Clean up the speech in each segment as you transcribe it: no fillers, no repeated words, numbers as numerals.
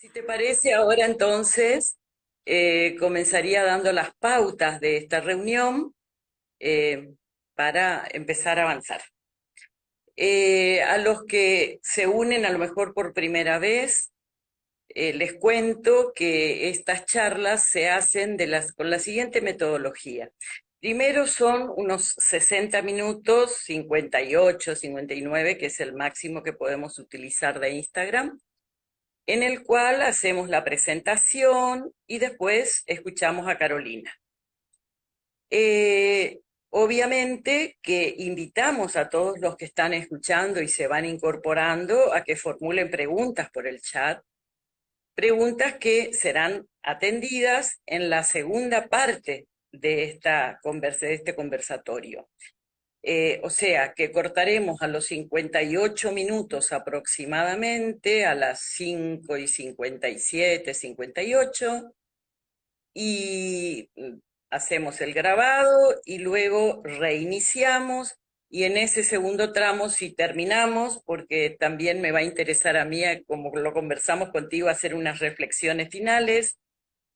Si te parece, ahora entonces comenzaría dando las pautas de esta reunión eh, para empezar a avanzar. A los que se unen a lo mejor por primera vez, les cuento que estas charlas se hacen con la siguiente metodología. Primero son unos 60 minutos, 58, 59, que es el máximo que podemos utilizar de Instagram, en el cual hacemos la presentación y después escuchamos a Carolina. Eh, Obviamente que invitamos a todos los que están escuchando y se van incorporando a que formulen preguntas por el chat, preguntas que serán atendidas en la segunda parte de este conversatorio. O sea, que cortaremos a los 58 minutos aproximadamente, a las 5:57, 58, y hacemos el grabado y luego reiniciamos, y en ese segundo tramo, si terminamos, porque también me va a interesar a mí, como lo conversamos contigo, hacer unas reflexiones finales,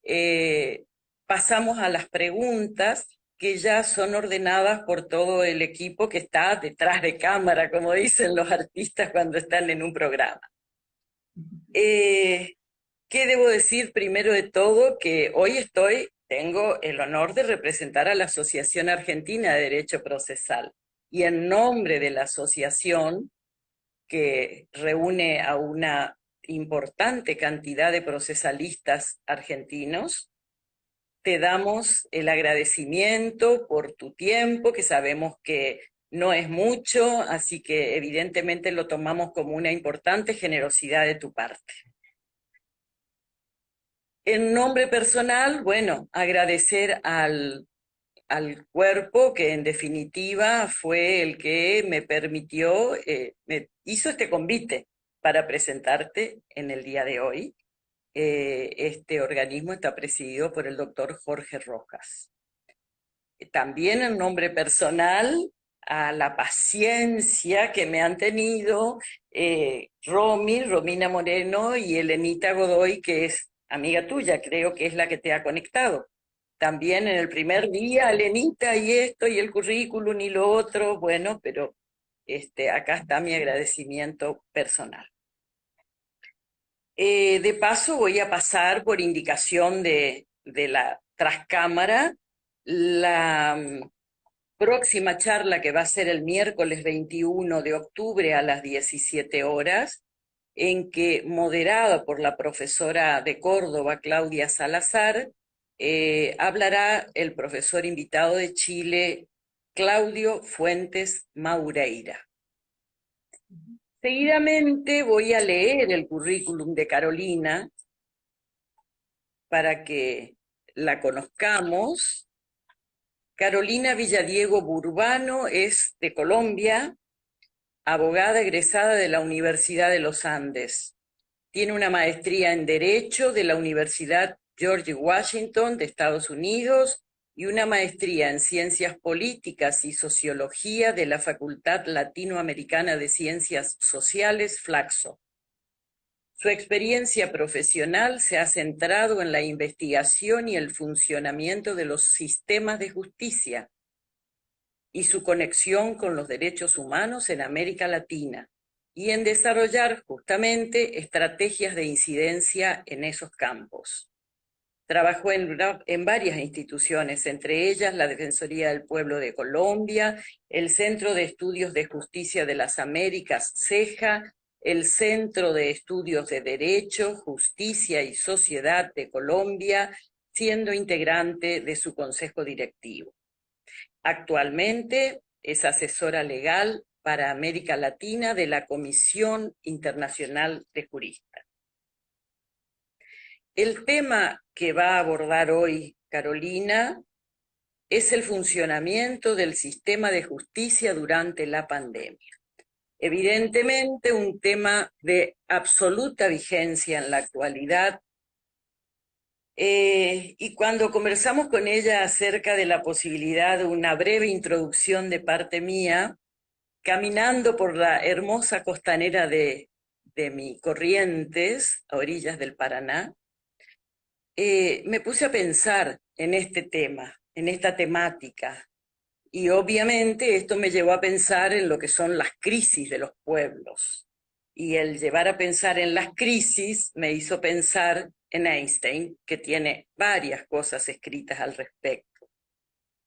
eh, pasamos a las preguntas que ya son ordenadas por todo el equipo que está detrás de cámara, como dicen los artistas cuando están en un programa. Eh, ¿Qué debo decir primero de todo? Que hoy tengo el honor de representar a la Asociación Argentina de Derecho Procesal, y en nombre de la asociación, que reúne a una importante cantidad de procesalistas argentinos, te damos el agradecimiento por tu tiempo, que sabemos que no es mucho, así que evidentemente lo tomamos como una importante generosidad de tu parte. En nombre personal, bueno, agradecer al cuerpo que en definitiva fue el que me permitió, me hizo este convite para presentarte en el día de hoy. Este organismo está presidido por el doctor Jorge Rojas. También en nombre personal, a la paciencia que me han tenido Romina Moreno y Elenita Godoy, que es amiga tuya, creo que es la que te ha conectado. También en el primer día, Elenita, y esto, y el currículum, y lo otro, bueno, pero acá está mi agradecimiento personal. De paso, voy a pasar por indicación de la trascámara la próxima charla, que va a ser el miércoles 21 de octubre a las 17 horas, en que, moderada por la profesora de Córdoba, Claudia Salazar, hablará el profesor invitado de Chile, Claudio Fuentes Maureira. Seguidamente voy a leer el currículum de Carolina para que la conozcamos. Carolina Villadiego Burbano es de Colombia, abogada egresada de la Universidad de los Andes. Tiene una maestría en Derecho de la Universidad George Washington de Estados Unidos y una maestría en Ciencias Políticas y Sociología de la Facultad Latinoamericana de Ciencias Sociales, Flaxo. Su experiencia profesional se ha centrado en la investigación y el funcionamiento de los sistemas de justicia y su conexión con los derechos humanos en América Latina, y en desarrollar justamente estrategias de incidencia en esos campos. Trabajó en varias instituciones, entre ellas la Defensoría del Pueblo de Colombia, el Centro de Estudios de Justicia de las Américas, CEJA, el Centro de Estudios de Derecho, Justicia y Sociedad de Colombia, siendo integrante de su consejo directivo. Actualmente es asesora legal para América Latina de la Comisión Internacional de Juristas. El tema que va a abordar hoy Carolina es el funcionamiento del sistema de justicia durante la pandemia. Evidentemente, un tema de absoluta vigencia en la actualidad. Y cuando conversamos con ella acerca de la posibilidad de una breve introducción de parte mía, caminando por la hermosa costanera de de mi Corrientes, a orillas del Paraná, me puse a pensar en este tema, en esta temática. Y obviamente esto me llevó a pensar en lo que son las crisis de los pueblos. Y el llevar a pensar en las crisis me hizo pensar en Einstein, que tiene varias cosas escritas al respecto.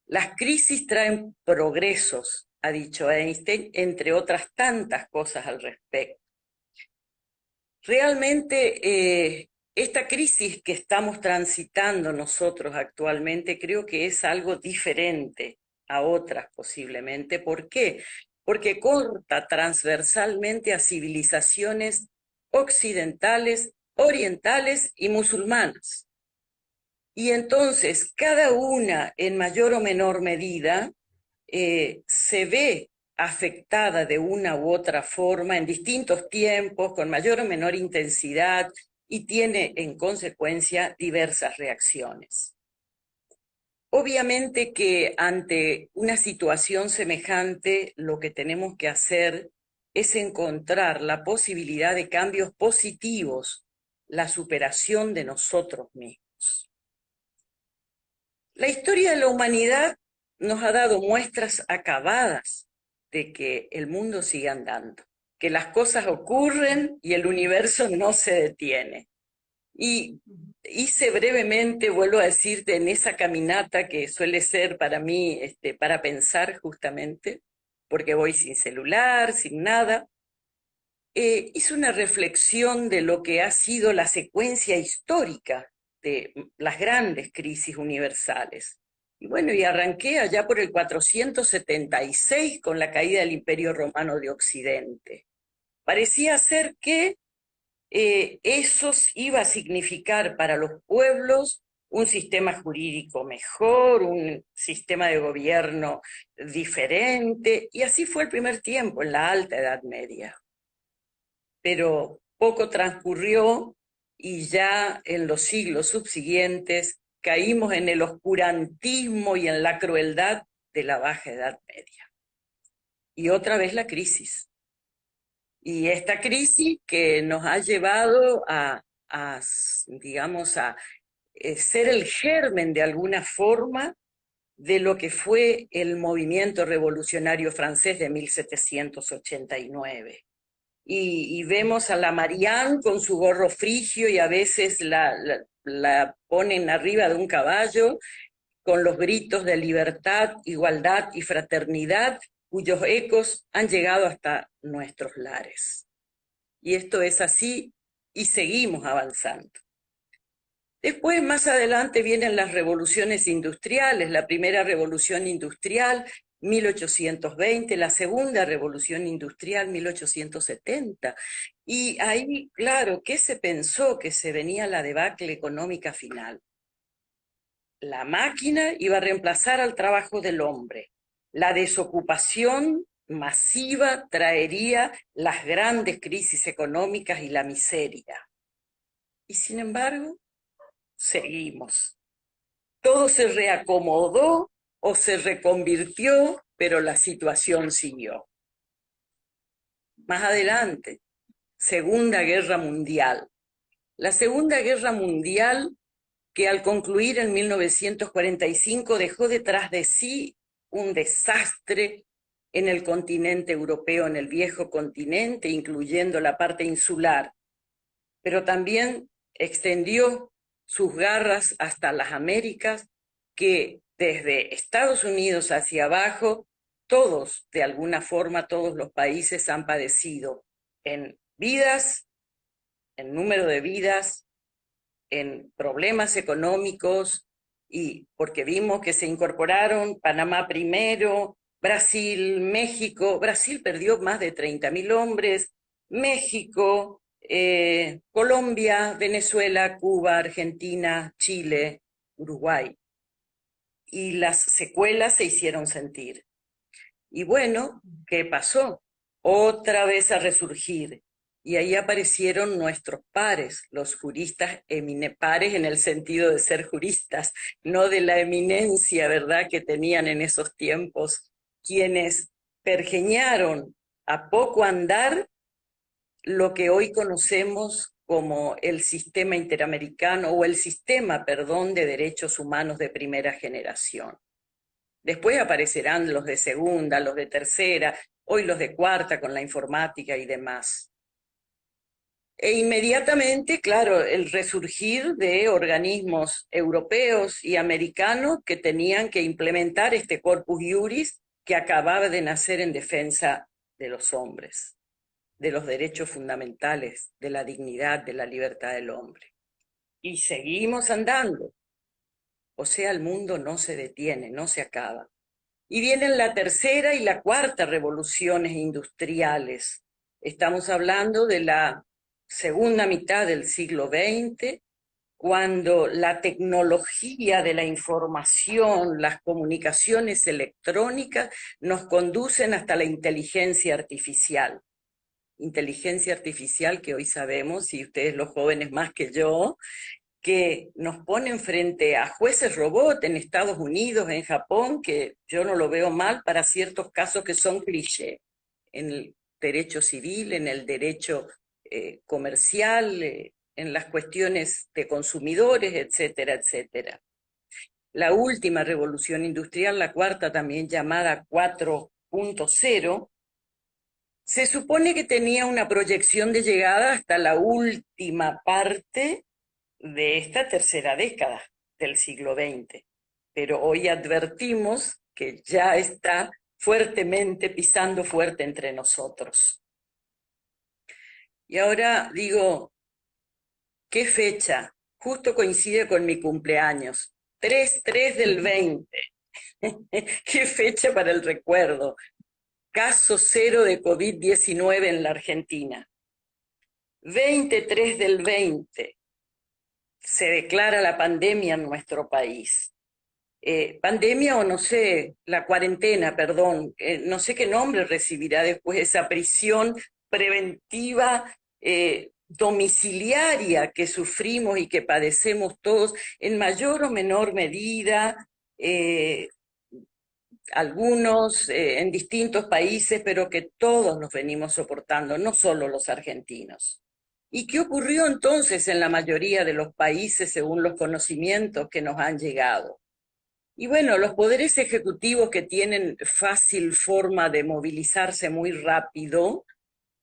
Las crisis traen progresos, ha dicho Einstein, entre otras tantas cosas al respecto. Realmente esta crisis que estamos transitando nosotros actualmente creo que es algo diferente a otras posiblemente. ¿Por qué? Porque corta transversalmente a civilizaciones occidentales, orientales y musulmanas. Y entonces cada una en mayor o menor medida se ve afectada de una u otra forma en distintos tiempos, con mayor o menor intensidad, y tiene en consecuencia diversas reacciones. Obviamente que ante una situación semejante lo que tenemos que hacer es encontrar la posibilidad de cambios positivos, la superación de nosotros mismos. La historia de la humanidad nos ha dado muestras acabadas de que el mundo sigue andando, que las cosas ocurren y el universo no se detiene. Y hice brevemente, vuelvo a decirte, en esa caminata que suele ser para mí, para pensar justamente, porque voy sin celular, sin nada, hice una reflexión de lo que ha sido la secuencia histórica de las grandes crisis universales. Y bueno, y arranqué allá por el 476 con la caída del Imperio Romano de Occidente. Parecía ser que eso iba a significar para los pueblos un sistema jurídico mejor, un sistema de gobierno diferente, y así fue el primer tiempo, en la Alta Edad Media. Pero poco transcurrió y ya en los siglos subsiguientes caímos en el oscurantismo y en la crueldad de la Baja Edad Media. Y otra vez la crisis. Y esta crisis que nos ha llevado digamos, a ser el germen de alguna forma de lo que fue el movimiento revolucionario francés de 1789. Y vemos a la Marianne con su gorro frigio y a veces la ponen arriba de un caballo con los gritos de libertad, igualdad y fraternidad, cuyos ecos han llegado hasta nuestros lares. Y esto es así y seguimos avanzando. Después, más adelante, vienen las revoluciones industriales, la primera revolución industrial, 1820, la segunda revolución industrial, 1870. Y ahí, claro, ¿qué se pensó? Que se venía la debacle económica final. La máquina iba a reemplazar al trabajo del hombre. La desocupación masiva traería las grandes crisis económicas y la miseria. Y sin embargo, seguimos. Todo se reacomodó o se reconvirtió, pero la situación siguió. Más adelante, Segunda Guerra Mundial. La Segunda Guerra Mundial, que al concluir en 1945 dejó detrás de sí un desastre en el continente europeo, en el viejo continente, incluyendo la parte insular, pero también extendió sus garras hasta las Américas, que desde Estados Unidos hacia abajo, todos, de alguna forma, todos los países han padecido en vidas, en número de vidas, en problemas económicos, y porque vimos que se incorporaron Panamá primero, Brasil, México. Brasil perdió más de 30.000 hombres, México, Colombia, Venezuela, Cuba, Argentina, Chile, Uruguay. Y las secuelas se hicieron sentir. Y bueno, ¿qué pasó? Otra vez a resurgir. Y ahí aparecieron nuestros pares, los juristas pares en el sentido de ser juristas, no de la eminencia, ¿verdad?, que tenían en esos tiempos, quienes pergeñaron a poco andar lo que hoy conocemos como el sistema interamericano o el sistema, perdón, de derechos humanos de primera generación. Después aparecerán los de segunda, los de tercera, hoy los de cuarta con la informática y demás. E inmediatamente, claro, el resurgir de organismos europeos y americanos que tenían que implementar este corpus iuris que acababa de nacer en defensa de los hombres, de los derechos fundamentales, de la dignidad, de la libertad del hombre. Y seguimos andando. O sea, el mundo no se detiene, no se acaba. Y vienen la tercera y la cuarta revoluciones industriales. Estamos hablando de la segunda mitad del siglo XX, cuando la tecnología de la información, las comunicaciones electrónicas nos conducen hasta la inteligencia artificial. Inteligencia artificial que hoy sabemos, y ustedes los jóvenes más que yo, que nos ponen frente a jueces robot en Estados Unidos, en Japón, que yo no lo veo mal para ciertos casos que son cliché, en el derecho civil, en el derecho comercial, en las cuestiones de consumidores, etcétera, etcétera. La última revolución industrial, la cuarta también llamada 4.0, se supone que tenía una proyección de llegada hasta la última parte de esta tercera década del siglo XX. Pero hoy advertimos que ya está fuertemente pisando fuerte entre nosotros. Y ahora digo, ¿qué fecha? Justo coincide con mi cumpleaños, 3/3 del 20. ¿Qué fecha para el recuerdo? Caso cero de COVID-19 en la Argentina. 23 del 20 se declara la pandemia en nuestro país. Pandemia o no sé, la cuarentena, perdón, no sé qué nombre recibirá después esa prisión preventiva domiciliaria que sufrimos y que padecemos todos en mayor o menor medida, algunos en distintos países, pero que todos nos venimos soportando, no solo los argentinos. ¿Y qué ocurrió entonces en la mayoría de los países según los conocimientos que nos han llegado? Y bueno, los poderes ejecutivos que tienen fácil forma de movilizarse muy rápido,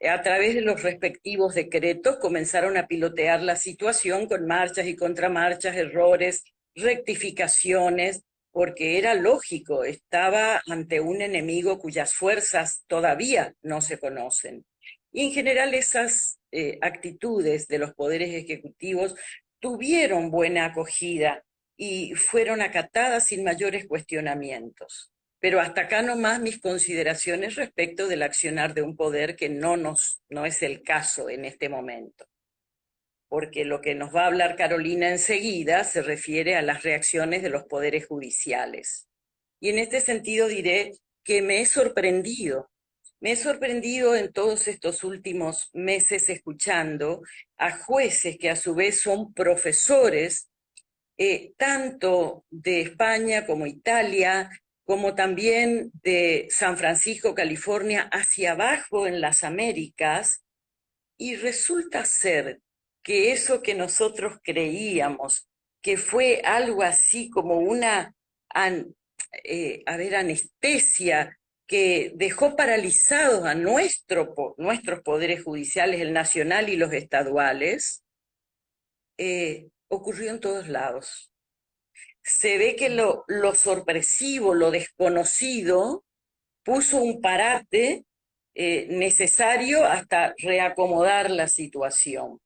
a través de los respectivos decretos comenzaron a pilotear la situación con marchas y contramarchas, errores, rectificaciones, porque era lógico, estaba ante un enemigo cuyas fuerzas todavía no se conocen. Y en general esas actitudes de los poderes ejecutivos tuvieron buena acogida y fueron acatadas sin mayores cuestionamientos. Pero hasta acá nomás mis consideraciones respecto del accionar de un poder que no es el caso en este momento. Porque lo que nos va a hablar Carolina enseguida se refiere a las reacciones de los poderes judiciales. Y en este sentido diré que me he sorprendido en todos estos últimos meses escuchando a jueces que a su vez son profesores, tanto de España como Italia, como también de San Francisco, California, hacia abajo en las Américas, y resulta ser que eso que nosotros creíamos que fue algo así como una anestesia que dejó paralizados a nuestros poderes judiciales, el nacional y los estaduales, ocurrió en todos lados. Se ve que lo sorpresivo, lo desconocido, puso un parate necesario hasta reacomodar la situación.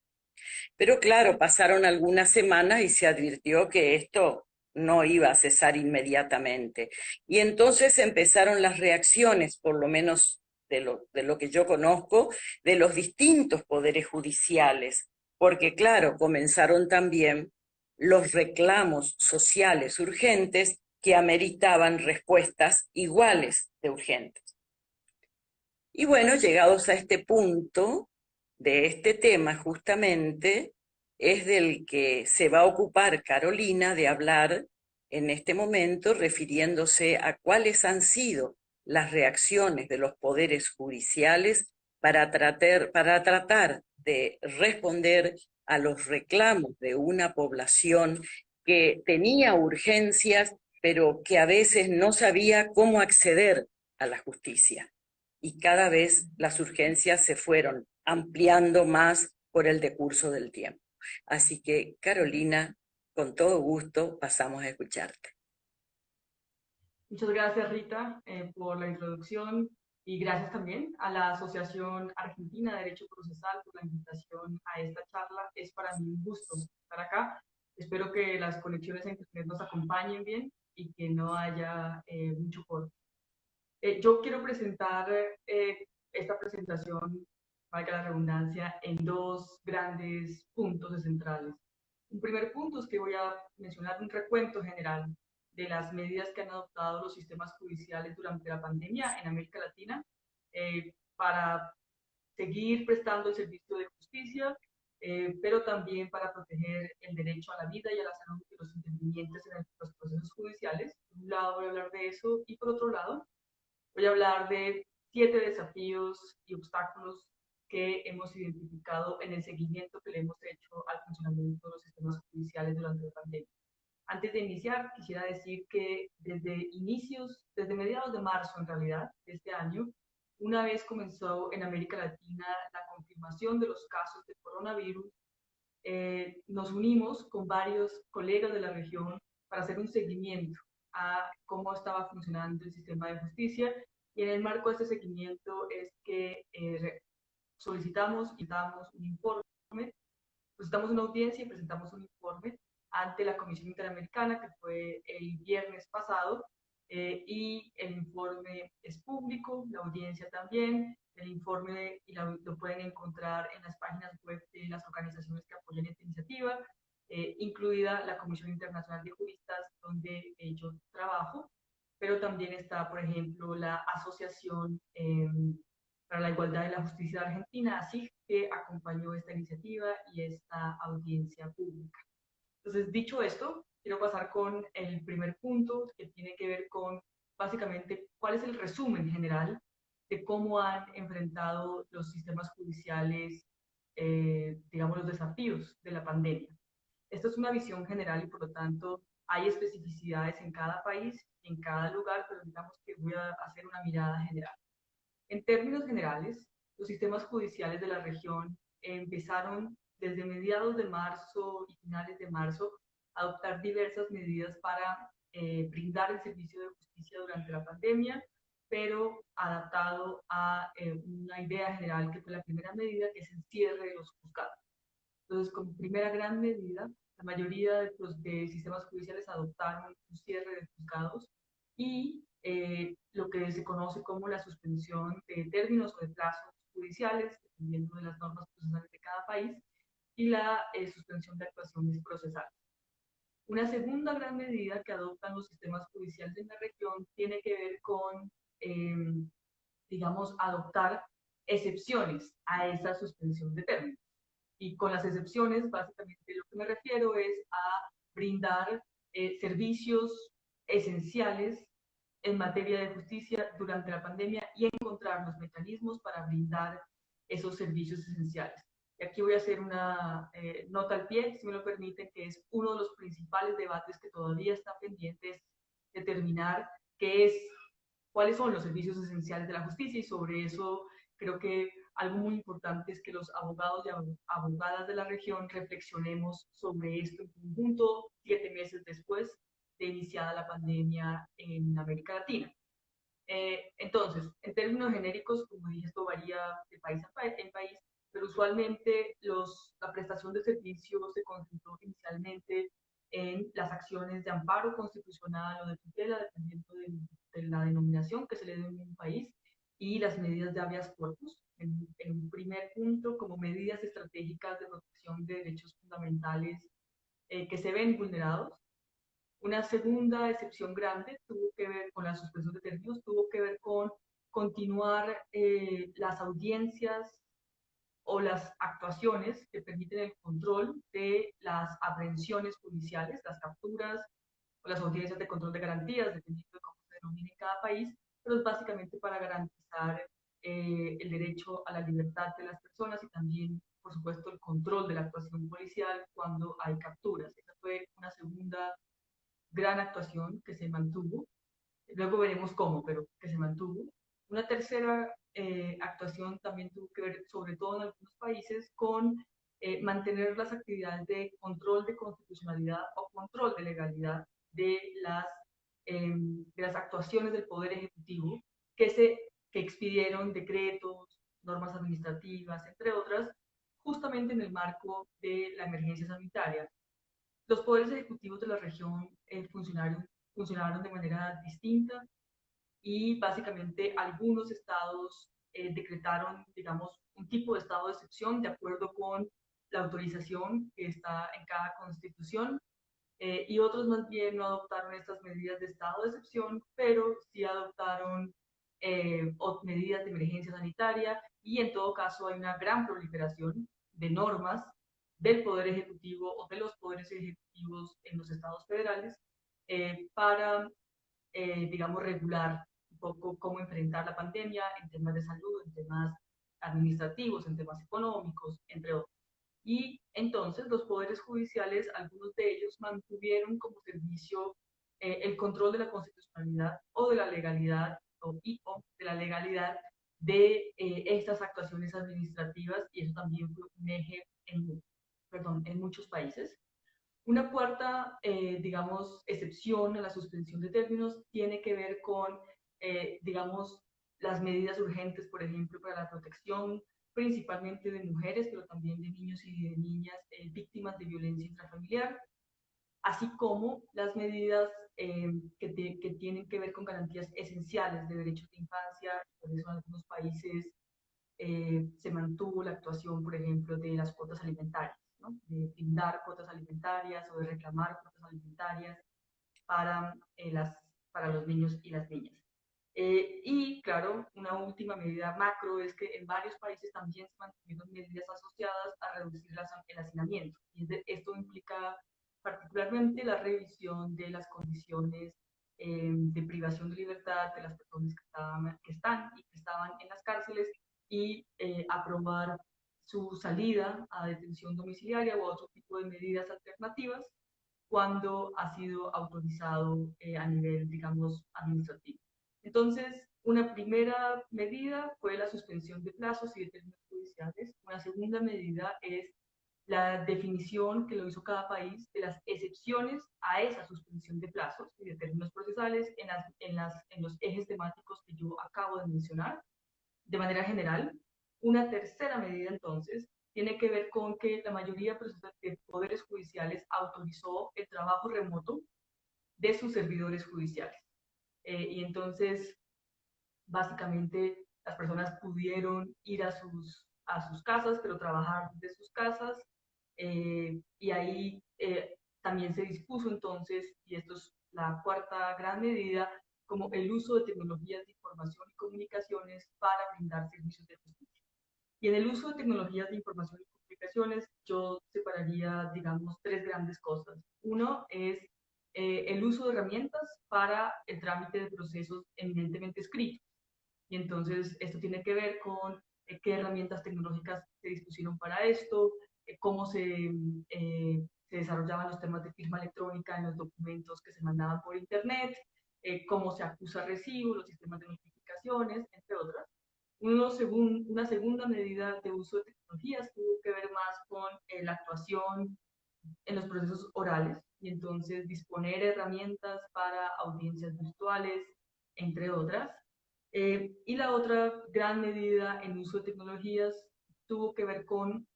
Pero claro, pasaron algunas semanas y se advirtió que esto no iba a cesar inmediatamente. Y entonces empezaron las reacciones, por lo menos de lo que yo conozco, de los distintos poderes judiciales, porque claro, comenzaron también los reclamos sociales urgentes que ameritaban respuestas iguales de urgentes. Y bueno, llegados a este punto de este tema justamente, es del que se va a ocupar Carolina de hablar en este momento, refiriéndose a cuáles han sido las reacciones de los poderes judiciales para tratar de responder a los reclamos de una población que tenía urgencias, pero que a veces no sabía cómo acceder a la justicia. Y cada vez las urgencias se fueron ampliando más por el decurso del tiempo. Así que, Carolina, con todo gusto pasamos a escucharte. Muchas gracias, Rita, por la introducción y gracias también a la Asociación Argentina de Derecho Procesal por la invitación a esta charla. Es para mí un gusto estar acá. Espero que las conexiones a Internet nos acompañen bien y que no haya mucho corte. Yo quiero presentar esta presentación, valga la redundancia, en dos grandes puntos centrales. Un primer punto es que voy a mencionar un recuento general de las medidas que han adoptado los sistemas judiciales durante la pandemia en América Latina para seguir prestando el servicio de justicia, pero también para proteger el derecho a la vida y a la salud de los intervinientes en los procesos judiciales. Por un lado voy a hablar de eso y por otro lado voy a hablar de 7 desafíos y obstáculos que hemos identificado en el seguimiento que le hemos hecho al funcionamiento de los sistemas judiciales durante la pandemia. Antes de iniciar, quisiera decir que desde mediados de marzo en realidad, de este año, una vez comenzó en América Latina la confirmación de los casos de coronavirus, nos unimos con varios colegas de la región para hacer un seguimiento a cómo estaba funcionando el sistema de justicia y en el marco de este seguimiento es que solicitamos y damos un informe, solicitamos una audiencia y presentamos un informe ante la Comisión Interamericana que fue el viernes pasado y el informe es público, la audiencia también, el informe lo pueden encontrar en las páginas web de las organizaciones que apoyan esta iniciativa, incluida la Comisión Internacional de Juristas, donde yo trabajo, pero también está, por ejemplo, la Asociación para la Igualdad y la Justicia de Argentina, así que acompañó esta iniciativa y esta audiencia pública. Entonces, dicho esto, quiero pasar con el primer punto que tiene que ver con básicamente cuál es el resumen general de cómo han enfrentado los sistemas judiciales, digamos, los desafíos de la pandemia. Esto es una visión general y por lo tanto hay especificidades en cada país, en cada lugar, pero digamos que voy a hacer una mirada general. En términos generales, los sistemas judiciales de la región empezaron desde mediados de marzo y finales de marzo a adoptar diversas medidas para brindar el servicio de justicia durante la pandemia, pero adaptado a una idea general que fue la primera medida, que es el cierre de los juzgados. Entonces, como primera gran medida, la mayoría de sistemas judiciales adoptaron un cierre de juzgados y lo que se conoce como la suspensión de términos o de plazos judiciales, dependiendo de las normas procesales de cada país, y la suspensión de actuaciones procesales. Una segunda gran medida que adoptan los sistemas judiciales en la región tiene que ver con, digamos, adoptar excepciones a esa suspensión de términos. Y con las excepciones, básicamente lo que me refiero es a brindar servicios esenciales en materia de justicia durante la pandemia y encontrar los mecanismos para brindar esos servicios esenciales. Y aquí voy a hacer una nota al pie, si me lo permiten, que es uno de los principales debates que todavía está pendiente, es determinar cuáles son los servicios esenciales de la justicia y sobre eso creo que algo muy importante es que los abogados y abogadas de la región reflexionemos sobre esto en conjunto 7 meses después de iniciada la pandemia en América Latina. Entonces, en términos genéricos, como dije, esto varía de país en país, pero usualmente la prestación de servicios se concentró inicialmente en las acciones de amparo constitucional o de tutela, dependiendo de la denominación que se le dé en un país, y las medidas de habeas corpus, en un primer punto, como medidas estratégicas de protección de derechos fundamentales que se ven vulnerados. Una segunda excepción grande tuvo que ver con la suspensión de términos, tuvo que ver con continuar las audiencias o las actuaciones que permiten el control de las aprehensiones judiciales, las capturas o las audiencias de control de garantías, dependiendo de cómo se denomine en cada país, pero es básicamente para garantizar el derecho a la libertad de las personas y también, por supuesto, el control de la actuación policial cuando hay capturas. Esa fue una segunda gran actuación que se mantuvo. Luego veremos cómo, pero que se mantuvo. Una tercera actuación también tuvo que ver, sobre todo en algunos países, con mantener las actividades de control de constitucionalidad o control de legalidad de las actuaciones del Poder Ejecutivo que expidieron decretos, normas administrativas, entre otras, justamente en el marco de la emergencia sanitaria. Los poderes ejecutivos de la región funcionaron de manera distinta y básicamente algunos estados decretaron, digamos, un tipo de estado de excepción de acuerdo con la autorización que está en cada constitución y otros más bien no adoptaron estas medidas de estado de excepción, pero sí adoptaron medidas de emergencia sanitaria y en todo caso hay una gran proliferación de normas del Poder Ejecutivo o de los poderes ejecutivos en los estados federales para, digamos, regular un poco cómo enfrentar la pandemia en temas de salud, en temas administrativos, en temas económicos, entre otros. Y entonces los poderes judiciales, algunos de ellos mantuvieron como servicio el control de la constitucionalidad o de la legalidad o de la legalidad de estas actuaciones administrativas y eso también fue un eje en muchos países. Una cuarta, digamos, excepción a la suspensión de términos tiene que ver con, digamos, las medidas urgentes, por ejemplo, para la protección principalmente de mujeres, pero también de niños y de niñas víctimas de violencia intrafamiliar, así como las medidas que tienen que ver con garantías esenciales de derechos de infancia. Por eso en algunos países se mantuvo la actuación, por ejemplo, de las cuotas alimentarias, ¿no? De brindar cuotas alimentarias o de reclamar cuotas alimentarias para, para los niños y las niñas. Y claro, una última medida macro es que en varios países también se mantuvieron medidas asociadas a reducir el hacinamiento. Y esto implica particularmente la revisión de las condiciones de privación de libertad de las personas que están y que estaban en las cárceles y aprobar su salida a detención domiciliaria o a otro tipo de medidas alternativas cuando ha sido autorizado a nivel, digamos, administrativo. Entonces, una primera medida fue la suspensión de plazos y de términos judiciales. Una segunda medida es la definición que lo hizo cada país de las excepciones a esa suspensión de plazos y de términos procesales en los ejes temáticos que yo acabo de mencionar de manera general. Una tercera medida, entonces, tiene que ver con que la mayoría de poderes judiciales autorizó el trabajo remoto de sus servidores judiciales. Y entonces, básicamente, las personas pudieron ir a sus casas, pero trabajar de sus casas. Y ahí también se dispuso entonces, y esto es la cuarta gran medida, como el uso de tecnologías de información y comunicaciones para brindar servicios de justicia. Y en el uso de tecnologías de información y comunicaciones, yo separaría, digamos, tres grandes cosas. Uno es el uso de herramientas para el trámite de procesos eminentemente escritos. Y entonces esto tiene que ver con qué herramientas tecnológicas se dispusieron para esto, cómo se desarrollaban los temas de firma electrónica en los documentos que se mandaban por Internet, cómo se acusa recibo, los sistemas de notificaciones, entre otras. Una segunda medida de uso de tecnologías tuvo que ver más con la actuación en los procesos orales y entonces disponer herramientas para audiencias virtuales, entre otras. Y la otra gran medida en uso de tecnologías tuvo que ver con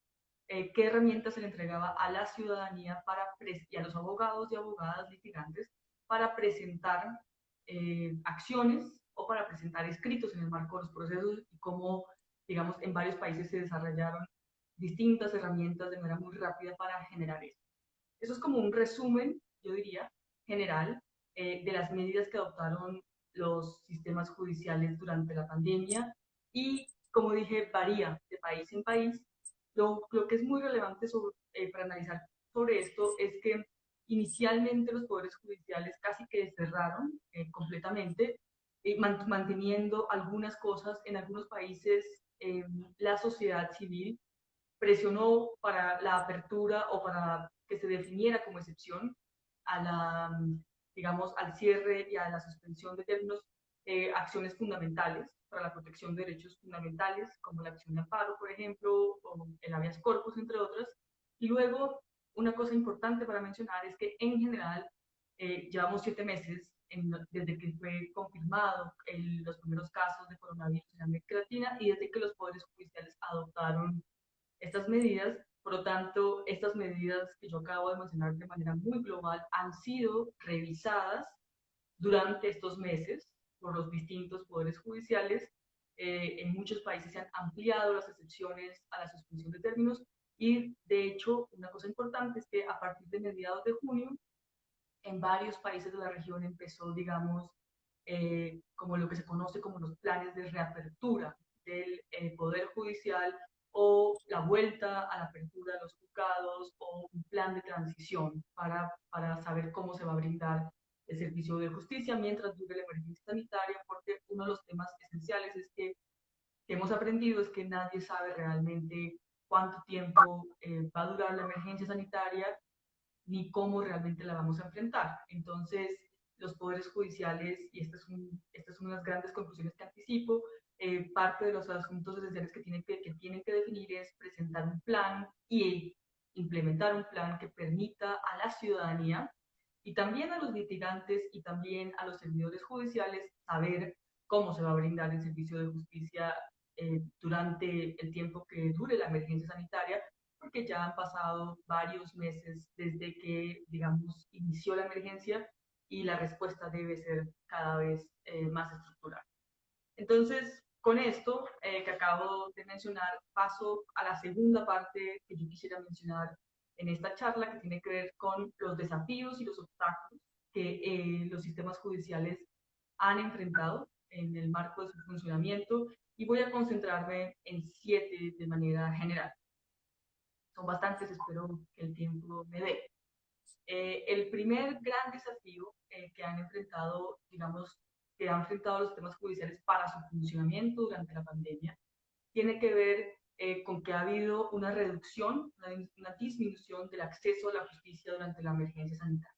qué herramientas se le entregaba a la ciudadanía y a los abogados y abogadas litigantes para presentar acciones o para presentar escritos en el marco de los procesos y cómo, digamos, en varios países se desarrollaron distintas herramientas de manera muy rápida para generar eso. Eso es como un resumen, yo diría, general de las medidas que adoptaron los sistemas judiciales durante la pandemia y, como dije, varía de país en país. Lo que es muy relevante para analizar sobre esto es que inicialmente los poderes judiciales casi que cerraron completamente manteniendo algunas cosas. En algunos países la sociedad civil presionó para la apertura o para que se definiera como excepción a la, digamos, al cierre y a la suspensión de términos, acciones fundamentales para la protección de derechos fundamentales, como la acción de amparo, por ejemplo, o el habeas corpus, entre otras. Y luego, una cosa importante para mencionar es que en general llevamos 7 meses desde que fue confirmado los primeros casos de coronavirus en América Latina y desde que los poderes judiciales adoptaron estas medidas. Por lo tanto, estas medidas que yo acabo de mencionar de manera muy global han sido revisadas durante estos meses por los distintos poderes judiciales. En muchos países se han ampliado las excepciones a la suspensión de términos y, de hecho, una cosa importante es que a partir de mediados de junio, en varios países de la región empezó, digamos, como lo que se conoce como los planes de reapertura del Poder Judicial o la vuelta a la apertura de los juzgados o un plan de transición para saber cómo se va a brindar el servicio de justicia mientras dure la emergencia sanitaria, porque uno de los temas esenciales es que hemos aprendido es que nadie sabe realmente cuánto tiempo va a durar la emergencia sanitaria ni cómo realmente la vamos a enfrentar. Entonces, los poderes judiciales, y estas son unas grandes conclusiones que anticipo, parte de los asuntos esenciales que tienen que definir es presentar un plan y implementar un plan que permita a la ciudadanía y también a los litigantes y también a los servidores judiciales saber cómo se va a brindar el servicio de justicia durante el tiempo que dure la emergencia sanitaria, porque ya han pasado varios meses desde que, digamos, inició la emergencia y la respuesta debe ser cada vez más estructural. Entonces, con esto que acabo de mencionar, paso a la segunda parte que yo quisiera mencionar en esta charla, que tiene que ver con los desafíos y los obstáculos que los sistemas judiciales han enfrentado en el marco de su funcionamiento, y voy a concentrarme en 7 de manera general. Son bastantes, espero que el tiempo me dé. El primer gran desafío que han enfrentado, digamos, que han enfrentado los sistemas judiciales para su funcionamiento durante la pandemia, tiene que ver con que ha habido una reducción, una disminución del acceso a la justicia durante la emergencia sanitaria.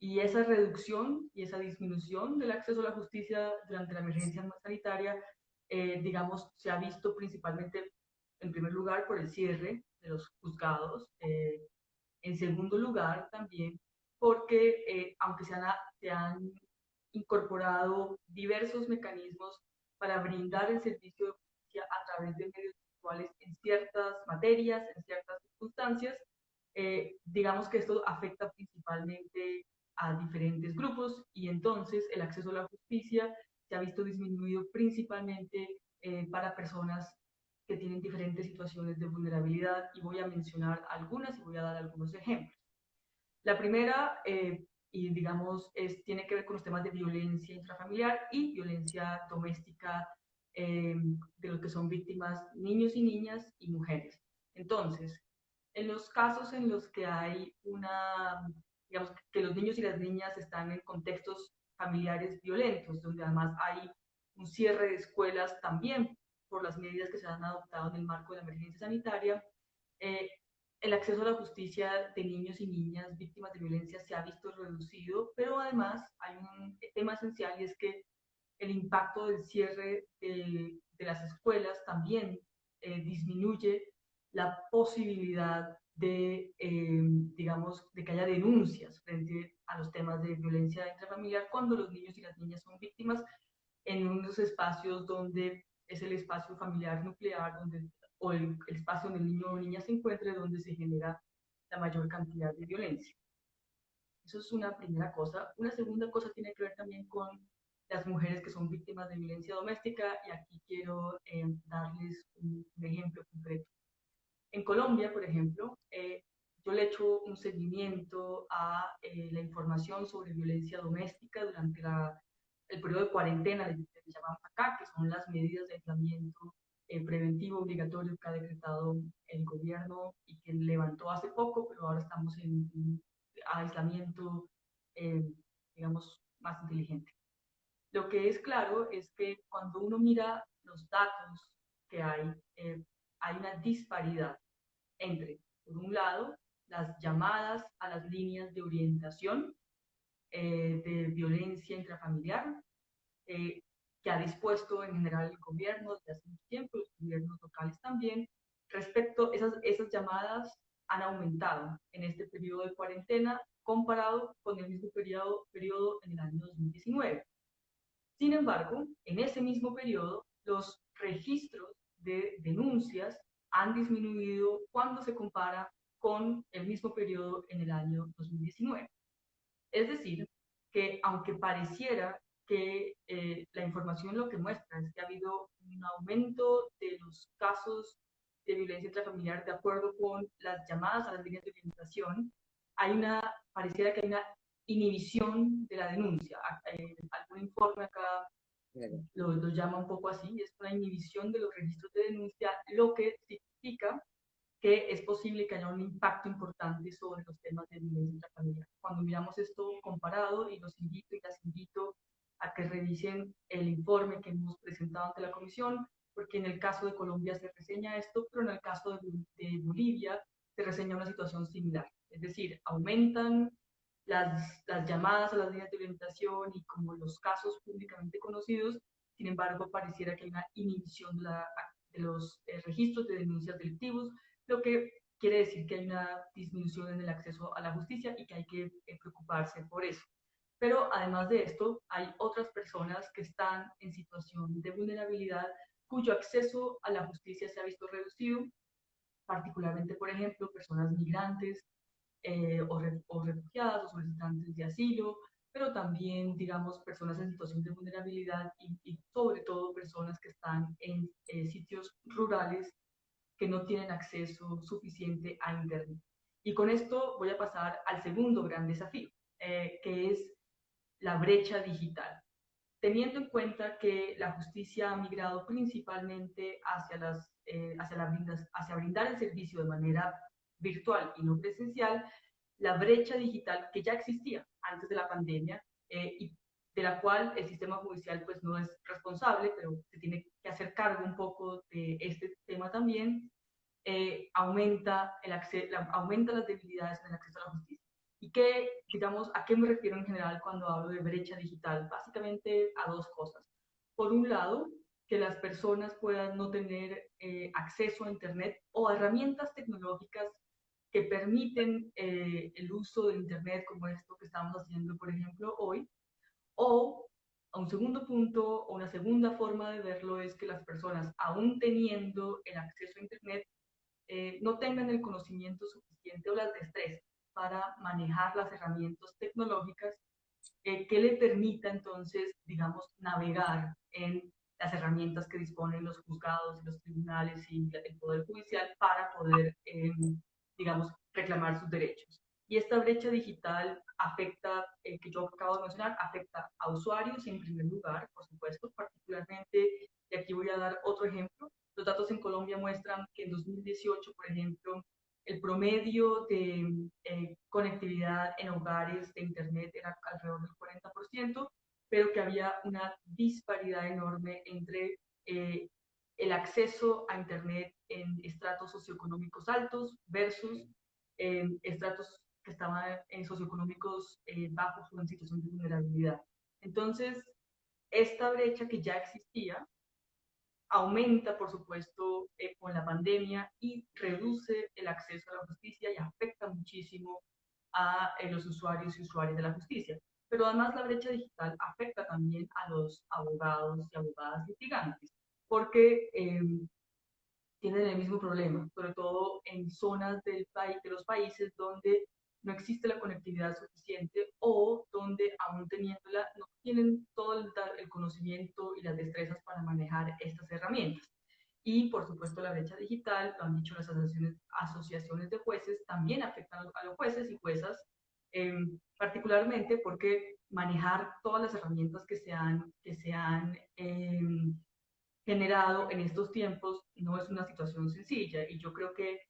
Y esa reducción y esa disminución del acceso a la justicia durante la emergencia sanitaria, digamos, se ha visto principalmente, en primer lugar, por el cierre de los juzgados, en segundo lugar, también porque aunque se han incorporado diversos mecanismos para brindar el servicio de justicia a través de medios virtuales en ciertas materias, en ciertas circunstancias, digamos que esto afecta principalmente a diferentes grupos y entonces el acceso a la justicia se ha visto disminuido principalmente para personas que tienen diferentes situaciones de vulnerabilidad, y voy a mencionar algunas y voy a dar algunos ejemplos. La primera, y digamos, tiene que ver con los temas de violencia intrafamiliar y violencia doméstica, de lo que son víctimas niños y niñas y mujeres. Entonces, en los casos en los que hay digamos, que los niños y las niñas están en contextos familiares violentos, donde además hay un cierre de escuelas también por las medidas que se han adoptado en el marco de la emergencia sanitaria, eh, el acceso a la justicia de niños y niñas víctimas de violencia se ha visto reducido, pero además hay un tema esencial, y es que el impacto del cierre de las escuelas también disminuye la posibilidad de, digamos, de que haya denuncias frente a los temas de violencia intrafamiliar cuando los niños y las niñas son víctimas en unos espacios donde es el espacio familiar nuclear, o el espacio donde el niño o niña se encuentre, donde se genera la mayor cantidad de violencia. Eso es una primera cosa. Una segunda cosa tiene que ver también con las mujeres que son víctimas de violencia doméstica, y aquí quiero darles un ejemplo concreto. En Colombia, por ejemplo, yo le he hecho un seguimiento a la información sobre violencia doméstica durante el periodo de cuarentena, le llamamos acá, que son las medidas de aislamiento preventivo obligatorio que ha decretado el gobierno y que levantó hace poco, pero ahora estamos en aislamiento, digamos, más inteligente. Lo que es claro es que cuando uno mira los datos que hay una disparidad entre, por un lado, las llamadas a las líneas de orientación de violencia intrafamiliar, eh, que ha dispuesto en general el gobierno desde hace mucho tiempo, los gobiernos locales también, respecto, esas llamadas han aumentado en este periodo de cuarentena comparado con el mismo periodo en el año 2019. Sin embargo, en ese mismo periodo, los registros de denuncias han disminuido cuando se compara con el mismo periodo en el año 2019. Es decir, que aunque pareciera que la información lo que muestra es que ha habido un aumento de los casos de violencia intrafamiliar de acuerdo con las llamadas a las líneas de orientación, pareciera que hay una inhibición de la denuncia. Algún informe acá lo llama un poco así, es una inhibición de los registros de denuncia, lo que significa que es posible que haya un impacto importante sobre los temas de violencia intrafamiliar. Cuando miramos esto comparado, y los invito y las invito a que revisen el informe que hemos presentado ante la Comisión, porque en el caso de Colombia se reseña esto, pero en el caso de Bolivia se reseña una situación similar. Es decir, aumentan las llamadas a las líneas de orientación y como los casos públicamente conocidos, sin embargo, pareciera que hay una inhibición de los registros de denuncias delictivos, lo que quiere decir que hay una disminución en el acceso a la justicia y que hay que preocuparse por eso. Pero además de esto, hay otras personas que están en situación de vulnerabilidad cuyo acceso a la justicia se ha visto reducido, particularmente, por ejemplo, personas migrantes o refugiadas o solicitantes de asilo, pero también, digamos, personas en situación de vulnerabilidad y sobre todo personas que están en sitios rurales que no tienen acceso suficiente a Internet. Y con esto voy a pasar al segundo gran desafío, que es la brecha digital. Teniendo en cuenta que la justicia ha migrado principalmente hacia brindar el servicio de manera virtual y no presencial, la brecha digital que ya existía antes de la pandemia y de la cual el sistema judicial pues no es responsable, pero se tiene que hacer cargo un poco de este tema también, aumenta las debilidades en el acceso a la justicia. ¿Y qué, digamos, a qué me refiero en general cuando hablo de brecha digital? Básicamente a dos cosas. Por un lado, que las personas puedan no tener acceso a Internet o a herramientas tecnológicas que permiten el uso de Internet como esto que estamos haciendo, por ejemplo, hoy. O a un segundo punto, o una segunda forma de verlo es que las personas, aún teniendo el acceso a Internet, no tengan el conocimiento suficiente o las destrezas para manejar las herramientas tecnológicas que le permita entonces, digamos, navegar en las herramientas que disponen los juzgados, los tribunales y el Poder Judicial para poder, digamos, reclamar sus derechos. Y esta brecha digital afecta, que yo acabo de mencionar, afecta a usuarios en primer lugar, por supuesto, particularmente, y aquí voy a dar otro ejemplo. Los datos en Colombia muestran que en 2018, por ejemplo, el promedio de conectividad en hogares de Internet era alrededor del 40%, pero que había una disparidad enorme entre el acceso a Internet en estratos socioeconómicos altos versus estratos que estaban en socioeconómicos bajos o en situación de vulnerabilidad. Entonces, esta brecha que ya existía aumenta, por supuesto, con la pandemia y reduce el acceso a la justicia y afecta muchísimo a los usuarios y usuarias de la justicia. Pero además la brecha digital afecta también a los abogados y abogadas litigantes, porque tienen el mismo problema, sobre todo en zonas del país, de los países donde no existe la conectividad suficiente o donde aún teniéndola no tienen todo el conocimiento y las destrezas para manejar estas herramientas. Y por supuesto la brecha digital, lo han dicho las asociaciones de jueces, también afectan a los jueces y juezas, particularmente porque manejar todas las herramientas que se han generado en estos tiempos no es una situación sencilla y yo creo que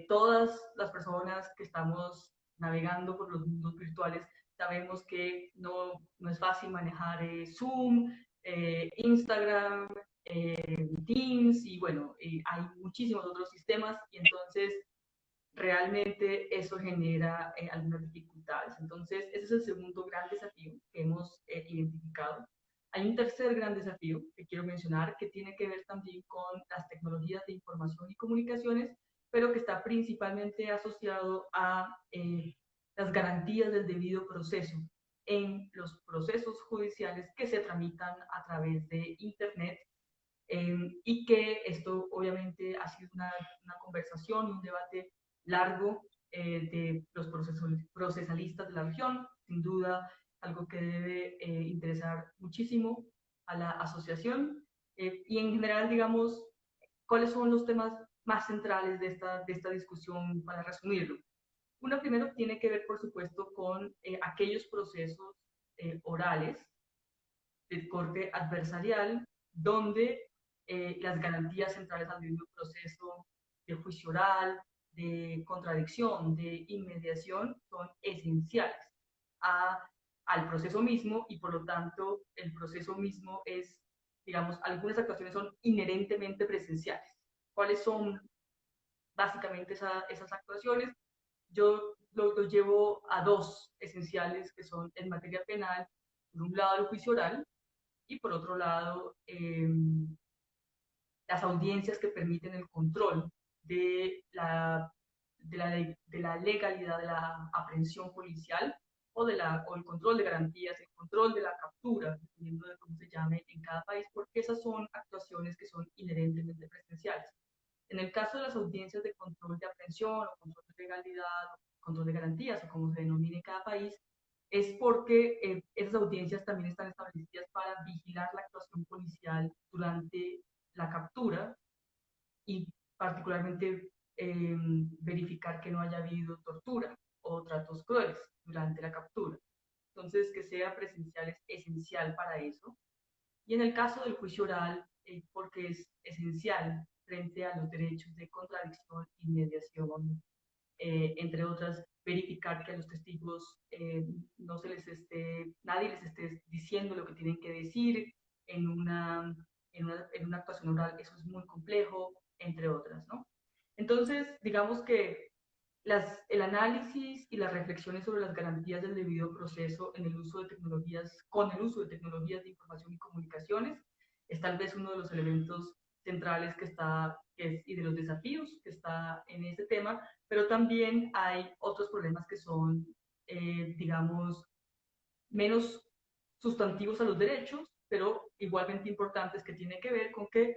todas las personas que estamos navegando por los mundos virtuales Sabemos que no es fácil manejar Zoom, Instagram, Teams y bueno, hay muchísimos otros sistemas y entonces realmente eso genera algunas dificultades. Entonces, ese es el segundo gran desafío que hemos identificado. Hay un tercer gran desafío que quiero mencionar que tiene que ver también con las tecnologías de información y comunicaciones, pero que está principalmente asociado a las garantías del debido proceso en los procesos judiciales que se tramitan a través de Internet y que esto obviamente ha sido una conversación, un debate largo de los procesalistas de la región, sin duda algo que debe interesar muchísimo a la asociación y en general, digamos, cuáles son los temas más centrales de esta discusión para resumirlo. Uno primero tiene que ver, por supuesto, con aquellos procesos orales de corte adversarial donde las garantías centrales al debido proceso de juicio oral, de contradicción, de inmediación, son esenciales a, al proceso mismo y por lo tanto el proceso mismo es, digamos, algunas actuaciones son inherentemente presenciales. ¿Cuáles son básicamente esas actuaciones? Yo lo llevo a dos esenciales que son en materia penal, por un lado el juicio oral y por otro lado las audiencias que permiten el control de la legalidad de la aprehensión policial o el control de garantías, el control de la captura, dependiendo de cómo se llame en cada país, porque esas son actuaciones que son inherentemente presenciales. En el caso de las audiencias de control de aprehensión o control de legalidad o control de garantías o como se denomine en cada país, es porque esas audiencias también están establecidas para vigilar la actuación policial durante la captura y particularmente verificar que no haya habido tortura o tratos crueles durante la captura. Entonces, que sea presencial es esencial para eso. Y en el caso del juicio oral, porque es esencial frente a los derechos de contradicción y mediación, entre otras, verificar que a los testigos no se les esté, nadie les esté diciendo lo que tienen que decir en una actuación oral, eso es muy complejo, entre otras, ¿no? Entonces, digamos que el análisis y las reflexiones sobre las garantías del debido proceso en el uso de tecnologías, con el uso de tecnologías de información y comunicaciones, es tal vez uno de los elementos centrales y de los desafíos que está en este tema, pero también hay otros problemas que son, digamos, menos sustantivos a los derechos, pero igualmente importantes que tienen que ver con que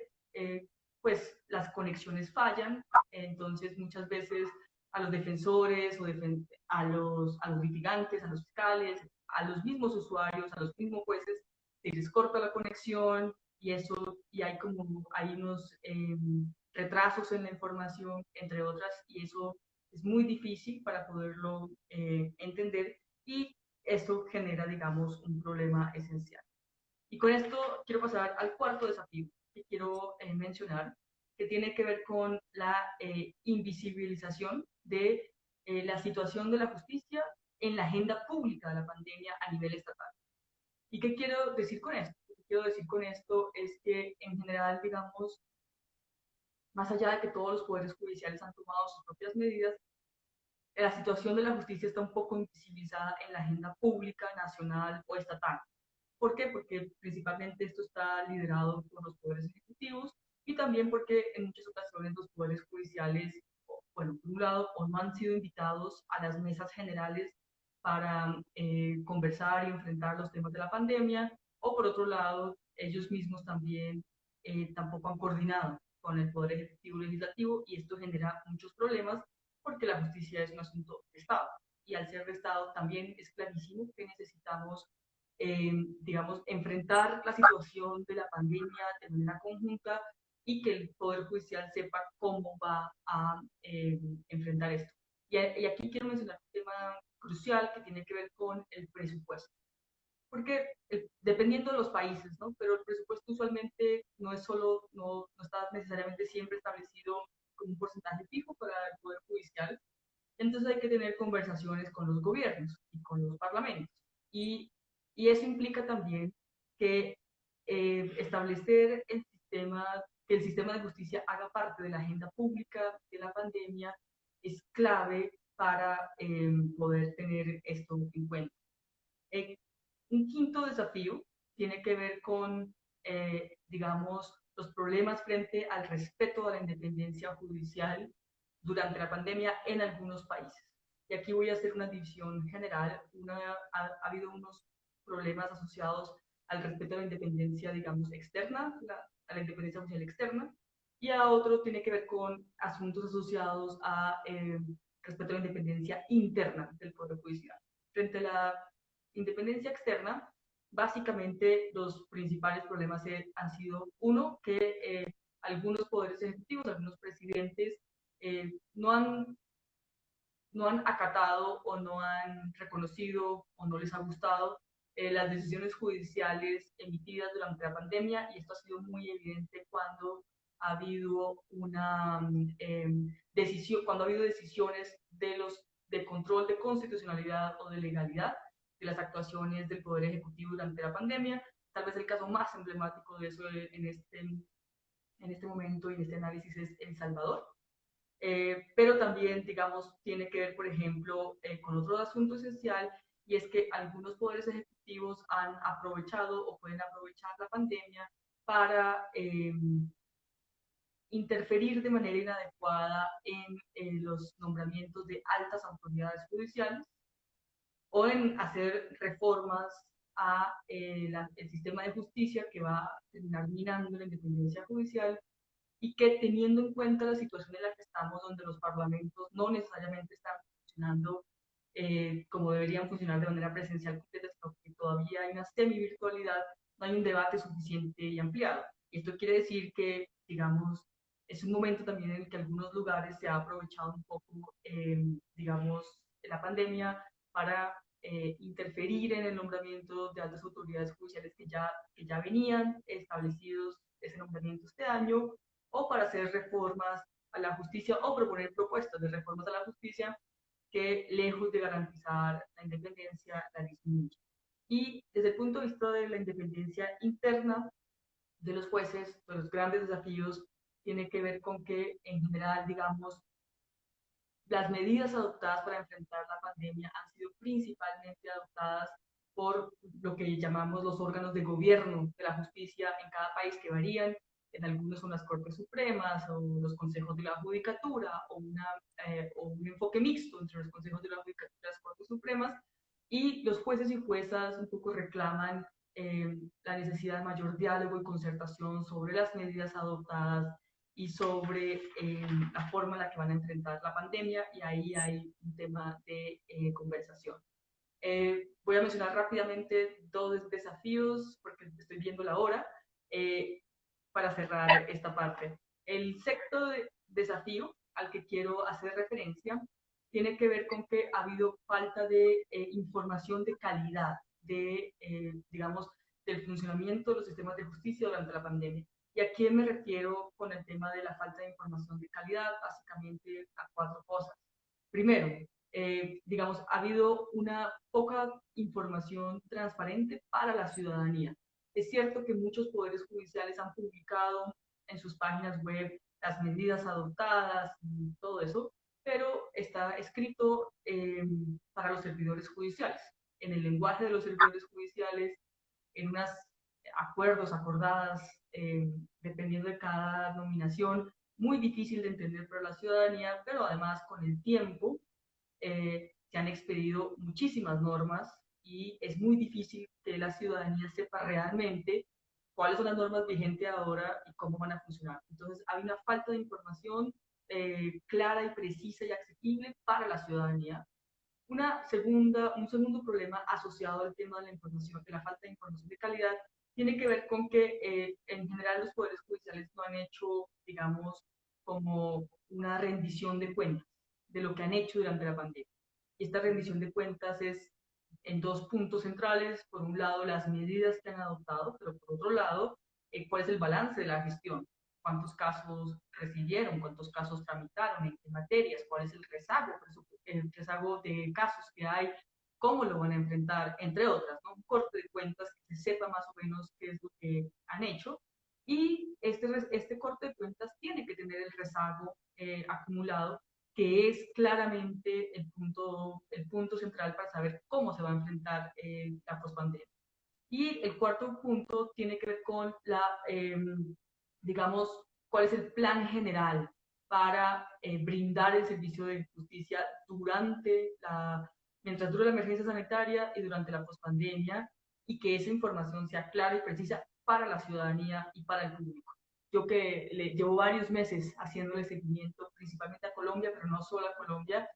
pues las conexiones fallan, entonces muchas veces a los defensores o a los litigantes, a los fiscales, a los mismos usuarios, a los mismos jueces, se les corta la conexión y eso, y hay unos retrasos en la información, entre otras, y eso es muy difícil para poderlo entender y esto genera, digamos, un problema esencial. Y con esto quiero pasar al cuarto desafío que quiero mencionar, que tiene que ver con la invisibilización de la situación de la justicia en la agenda pública de la pandemia a nivel estatal. ¿Y qué quiero decir con esto? Lo que quiero decir con esto es que en general, digamos, más allá de que todos los poderes judiciales han tomado sus propias medidas, la situación de la justicia está un poco invisibilizada en la agenda pública, nacional o estatal. ¿Por qué? Porque principalmente esto está liderado por los poderes ejecutivos y también porque en muchas ocasiones los poderes judiciales, bueno, por un lado, o no han sido invitados a las mesas generales para conversar y enfrentar los temas de la pandemia, o por otro lado, ellos mismos también tampoco han coordinado con el poder ejecutivo y legislativo y esto genera muchos problemas porque la justicia es un asunto de Estado y al ser de Estado también es clarísimo que necesitamos digamos, enfrentar la situación de la pandemia de manera conjunta y que el Poder Judicial sepa cómo va a enfrentar esto. Y aquí quiero mencionar un tema crucial que tiene que ver con el presupuesto. Porque dependiendo de los países, ¿no? Pero el presupuesto usualmente no es solo, no está necesariamente siempre establecido como un porcentaje fijo para el Poder Judicial, entonces hay que tener conversaciones con los gobiernos. ¿Y con los parlamentos. Y eso implica también que establecer que el sistema de justicia haga parte de la agenda pública de la pandemia es clave para poder tener esto en cuenta. Un quinto desafío tiene que ver con, digamos, los problemas frente al respeto a la independencia judicial durante la pandemia en algunos países. Y aquí voy a hacer una división general. Ha habido unos problemas asociados al respeto a la independencia, digamos, externa, a la independencia judicial externa, y a otro tiene que ver con asuntos asociados a respeto a la independencia interna del Poder Judicial. Frente a la independencia externa, básicamente los principales problemas han sido, uno, que algunos poderes ejecutivos, algunos presidentes, no han acatado o no han reconocido o no les ha gustado las decisiones judiciales emitidas durante la pandemia, y esto ha sido muy evidente cuando ha habido cuando ha habido decisiones de control de constitucionalidad o de legalidad de las actuaciones del Poder Ejecutivo durante la pandemia. Tal vez el caso más emblemático de eso en este momento y en este análisis es El Salvador. Pero también, digamos, tiene que ver, por ejemplo, con otro asunto esencial, y es que algunos poderes ejecutivos han aprovechado o pueden aprovechar la pandemia para interferir de manera inadecuada en los nombramientos de altas autoridades judiciales o en hacer reformas el sistema de justicia que va a terminar minando la independencia judicial, y que, teniendo en cuenta la situación en la que estamos, donde los parlamentos no necesariamente están funcionando como deberían funcionar de manera presencial completa, sino que todavía hay una semi-virtualidad, no hay un debate suficiente y ampliado. Y esto quiere decir que, digamos, es un momento también en el que algunos lugares se ha aprovechado un poco, digamos, la pandemia para interferir en el nombramiento de altas autoridades judiciales que ya venían establecidos ese nombramiento este año, o para hacer reformas a la justicia o proponer propuestas de reformas a la justicia que, lejos de garantizar la independencia, la disminuye. Y desde el punto de vista de la independencia interna de los jueces, de los grandes desafíos tiene que ver con que, en general, digamos, las medidas adoptadas para enfrentar la pandemia han sido principalmente adoptadas por lo que llamamos los órganos de gobierno de la justicia en cada país, que varían. En algunos son las Cortes Supremas o los consejos de la Judicatura, o un enfoque mixto entre los consejos de la Judicatura y las Cortes Supremas. Y los jueces y juezas un poco reclaman la necesidad de mayor diálogo y concertación sobre las medidas adoptadas y sobre la forma en la que van a enfrentar la pandemia, y ahí hay un tema de conversación. Voy a mencionar rápidamente dos desafíos, porque estoy viendo la hora, para cerrar esta parte. El sexto desafío al que quiero hacer referencia tiene que ver con que ha habido falta de información de calidad digamos, del funcionamiento de los sistemas de justicia durante la pandemia. ¿Y a qué me refiero con el tema de la falta de información de calidad? Básicamente a cuatro cosas. Primero, digamos, ha habido una poca información transparente para la ciudadanía. Es cierto que muchos poderes judiciales han publicado en sus páginas web las medidas adoptadas y todo eso, pero está escrito para los servidores judiciales, en el lenguaje de los servidores judiciales, en unos acuerdos acordadas, dependiendo de cada nominación, muy difícil de entender para la ciudadanía, pero además con el tiempo se han expedido muchísimas normas y es muy difícil que la ciudadanía sepa realmente cuáles son las normas vigentes ahora y cómo van a funcionar. Entonces, hay una falta de información clara y precisa y accesible para la ciudadanía. Un segundo problema asociado al tema de la información, de la falta de información de calidad, tiene que ver con que en general los poderes judiciales no han hecho, digamos, como una rendición de cuentas de lo que han hecho durante la pandemia. Y esta rendición de cuentas es en dos puntos centrales. Por un lado, las medidas que han adoptado, pero por otro lado, cuál es el balance de la gestión. ¿Cuántos casos recibieron? ¿Cuántos casos tramitaron? ¿En qué materias? ¿Cuál es el rezago de casos que hay cómo lo van a enfrentar, entre otras, ¿no? Un corte de cuentas que se sepa más o menos qué es lo que han hecho. Y este corte de cuentas tiene que tener el rezago acumulado, que es claramente el punto central para saber cómo se va a enfrentar la pospandemia. Y el cuarto punto tiene que ver con digamos, cuál es el plan general para brindar el servicio de justicia mientras dura la emergencia sanitaria y durante la pospandemia, y que esa información sea clara y precisa para la ciudadanía y para el público. Yo que llevo varios meses haciéndole seguimiento, principalmente a Colombia, pero no solo a Colombia,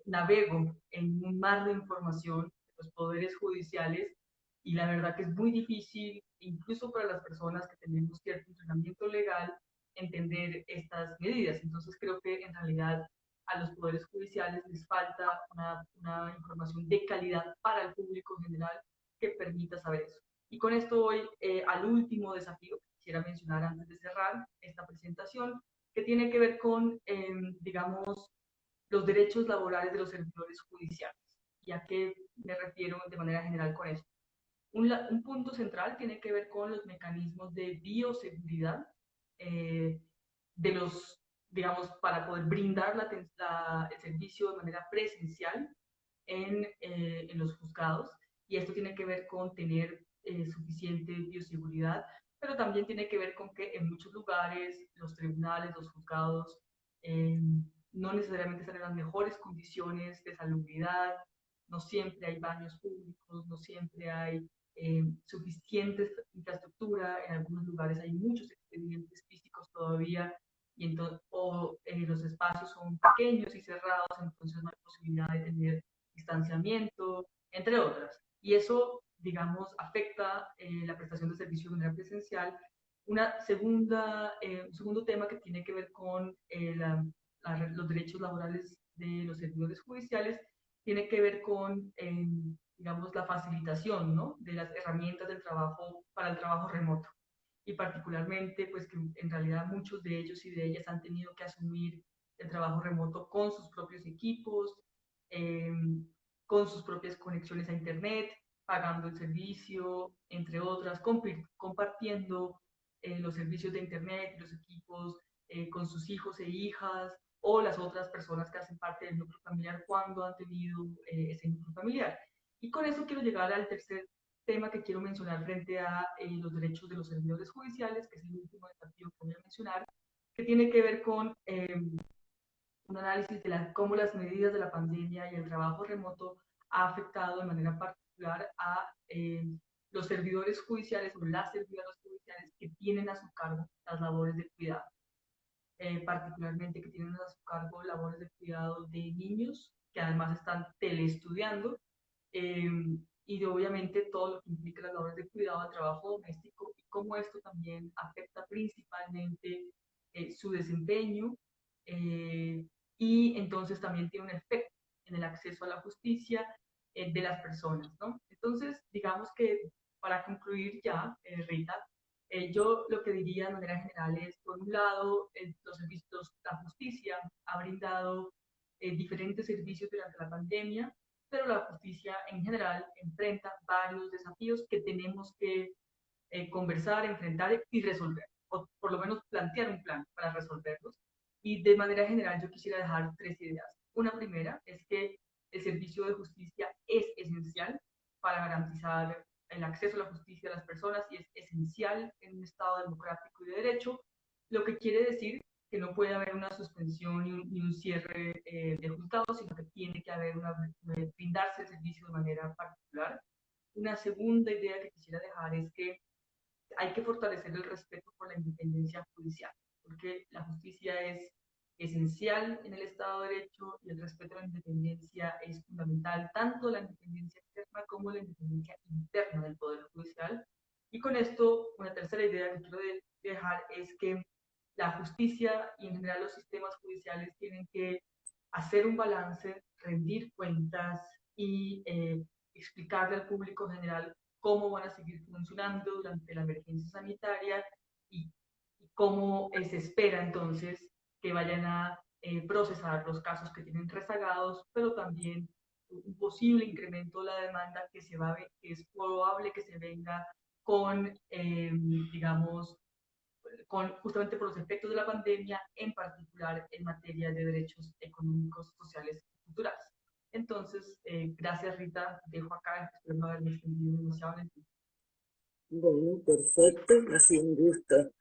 navego en un mar de información de los poderes judiciales, y la verdad que es muy difícil, incluso para las personas que tenemos cierto entrenamiento legal, entender estas medidas. Entonces creo que en realidad a los poderes judiciales les falta una información de calidad para el público en general que permita saber eso. Y con esto voy al último desafío que quisiera mencionar antes de cerrar esta presentación, que tiene que ver con, digamos, los derechos laborales de los servidores judiciales. ¿Y a qué me refiero de manera general con esto? Un punto central tiene que ver con los mecanismos de bioseguridad eh, de los, digamos, para poder brindar el servicio de manera presencial en los juzgados. Y esto tiene que ver con tener suficiente bioseguridad, pero también tiene que ver con que en muchos lugares los tribunales, los juzgados, eh, no necesariamente están en las mejores condiciones de salubridad, no siempre hay baños públicos, no siempre hay suficiente infraestructura, en algunos lugares hay muchos expedientes físicos todavía, los espacios son pequeños y cerrados, entonces no hay posibilidad de tener distanciamiento, entre otras. Y eso, digamos, afecta la prestación de servicios de manera presencial. Un segundo tema que tiene que ver con los derechos laborales de los servidores judiciales tiene que ver con, digamos, la facilitación, ¿no?, de las herramientas del trabajo para el trabajo remoto. Y particularmente, pues que en realidad muchos de ellos y de ellas han tenido que asumir el trabajo remoto con sus propios equipos, eh, con sus propias conexiones a Internet, pagando el servicio, entre otras, compartiendo los servicios de Internet y los equipos con sus hijos e hijas o las otras personas que hacen parte del núcleo familiar cuando han tenido ese núcleo familiar. Y con eso quiero llegar al tercer tema que quiero mencionar frente a los derechos de los servidores judiciales, que es el último desafío que voy a mencionar, que tiene que ver con un análisis de cómo las medidas de la pandemia y el trabajo remoto ha afectado de manera particular a los servidores judiciales o las servidoras judiciales que tienen a su cargo las labores de cuidado, particularmente que tienen a su cargo labores de cuidado de niños que además están teleestudiando, eh, y de, obviamente todo lo que implica las labores de cuidado al trabajo doméstico y cómo esto también afecta principalmente su desempeño, eh, y entonces también tiene un efecto en el acceso a la justicia de las personas, ¿no? Entonces, digamos que para concluir ya, Rita, yo lo que diría de manera general es, por un lado, los servicios, la justicia ha brindado diferentes servicios durante la pandemia, pero la justicia en general enfrenta varios desafíos que tenemos que conversar, enfrentar y resolver, o por lo menos plantear un plan para resolverlos. Y de manera general yo quisiera dejar tres ideas. Una primera es que el servicio de justicia es esencial para garantizar el acceso a la justicia a las personas y es esencial en un Estado democrático y de derecho, lo que quiere decir que no puede haber una suspensión ni un cierre de juzgados, sino que tiene que haber brindarse el servicio de manera particular. Una segunda idea que quisiera dejar es que hay que fortalecer el respeto por la independencia judicial, porque la justicia es esencial en el Estado de Derecho y el respeto a la independencia es fundamental, tanto la independencia externa como la independencia interna del Poder Judicial. Y con esto, una tercera idea que quiero dejar es que la justicia y en general los sistemas judiciales tienen que hacer un balance, rendir cuentas y explicarle al público en general cómo van a seguir funcionando durante la emergencia sanitaria y cómo se espera entonces que vayan a procesar los casos que tienen rezagados, pero también un posible incremento de la demanda que que es probable que se venga con, digamos, justamente por los efectos de la pandemia, en particular en materia de derechos económicos, sociales y culturales. Entonces, gracias Rita, dejo acá, espero no haberme extendido demasiado en el tiempo. Bueno, perfecto, ha sido un gusto.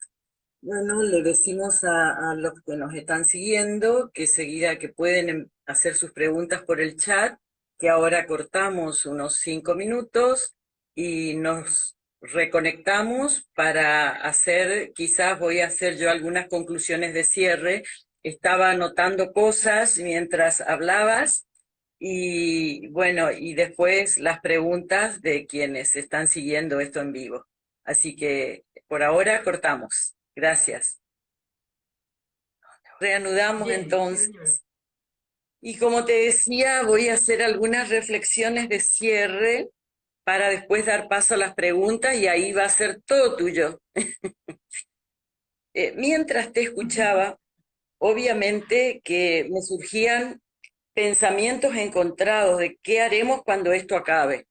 Bueno, le decimos a los que nos están siguiendo que seguida que pueden hacer sus preguntas por el chat, que ahora cortamos unos 5 minutos y nos reconectamos para hacer, quizás voy a hacer yo algunas conclusiones de cierre. Estaba anotando cosas mientras hablabas y bueno, y después las preguntas de quienes están siguiendo esto en vivo. Así que por ahora cortamos. Gracias. Reanudamos Bien, sí entonces. señora. Y como te decía, voy a hacer algunas reflexiones de cierre para después dar paso a las preguntas y ahí va a ser todo tuyo. Mientras te escuchaba, obviamente que me surgían pensamientos encontrados de qué haremos cuando esto acabe.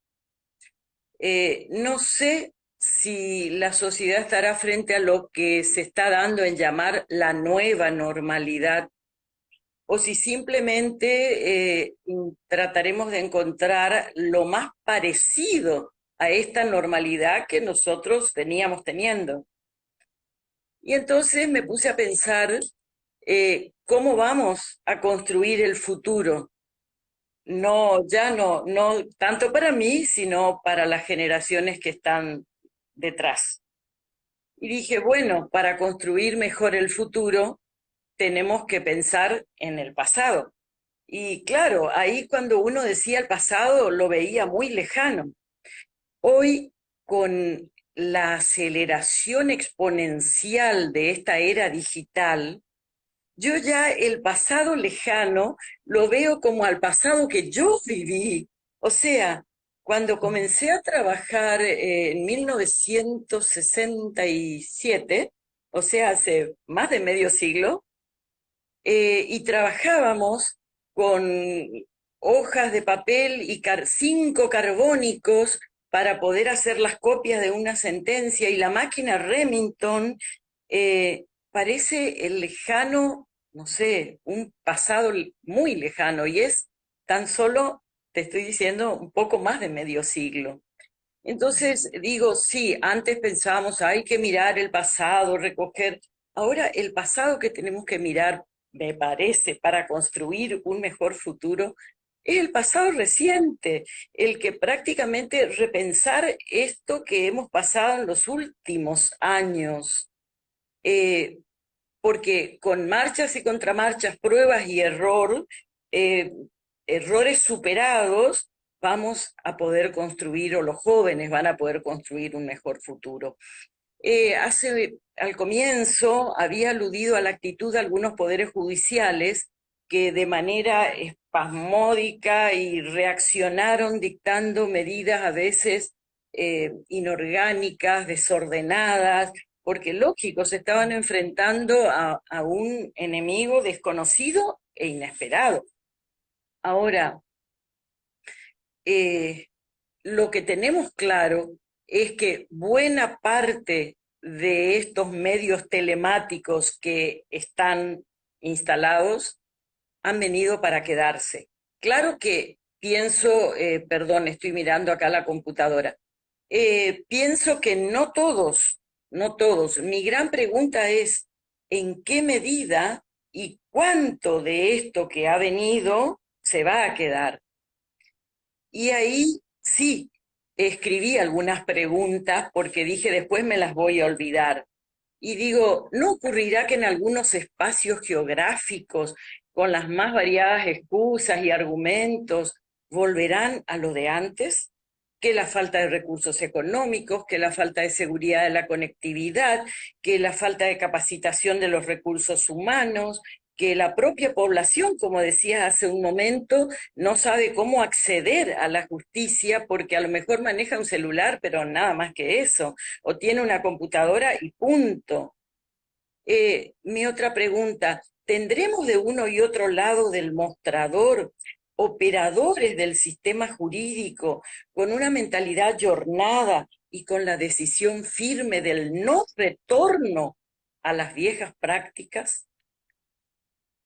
No sé si la sociedad estará frente a lo que se está dando en llamar la nueva normalidad, o si simplemente trataremos de encontrar lo más parecido a esta normalidad que nosotros veníamos teniendo. Y entonces me puse a pensar cómo vamos a construir el futuro. No, ya no tanto para mí, sino para las generaciones que están detrás. Y dije, bueno, para construir mejor el futuro, tenemos que pensar en el pasado. Y claro, ahí cuando uno decía el pasado, lo veía muy lejano. Hoy, con la aceleración exponencial de esta era digital, yo ya el pasado lejano lo veo como al pasado que yo viví. O sea, cuando comencé a trabajar en 1967, o sea, hace más de medio siglo, y trabajábamos con hojas de papel y 5 carbónicos para poder hacer las copias de una sentencia, y la máquina Remington parece el lejano, no sé, un pasado muy lejano, y es tan solo, te estoy diciendo, un poco más de medio siglo. Entonces digo, sí, antes pensábamos, hay que mirar el pasado, recoger. Ahora el pasado que tenemos que mirar, me parece, para construir un mejor futuro, es el pasado reciente, el que prácticamente repensar esto que hemos pasado en los últimos años. Eh, Porque con marchas y contramarchas, pruebas y eh, errores superados, vamos a poder construir, o los jóvenes van a poder construir un mejor futuro. Al comienzo había aludido a la actitud de algunos poderes judiciales que de manera espasmódica y reaccionaron dictando medidas a veces inorgánicas, desordenadas, porque lógico, se estaban enfrentando a un enemigo desconocido e inesperado. Ahora, eh, lo que tenemos claro es que buena parte de estos medios telemáticos que están instalados han venido para quedarse. Claro que pienso, perdón, estoy mirando acá la computadora, pienso que no todos, no todos. Mi gran pregunta es, ¿en qué medida y cuánto de esto que ha venido se va a quedar? Y ahí sí, escribí algunas preguntas porque dije después me las voy a olvidar. Y digo, ¿no ocurrirá que en algunos espacios geográficos, con las más variadas excusas y argumentos, volverán a lo de antes? Que la falta de recursos económicos, que la falta de seguridad de la conectividad, que la falta de capacitación de los recursos humanos, que la propia población, como decías hace un momento, no sabe cómo acceder a la justicia porque a lo mejor maneja un celular, pero nada más que eso, o tiene una computadora y punto. Mi otra pregunta, ¿tendremos de uno y otro lado del mostrador operadores del sistema jurídico, con una mentalidad jornada y con la decisión firme del no retorno a las viejas prácticas?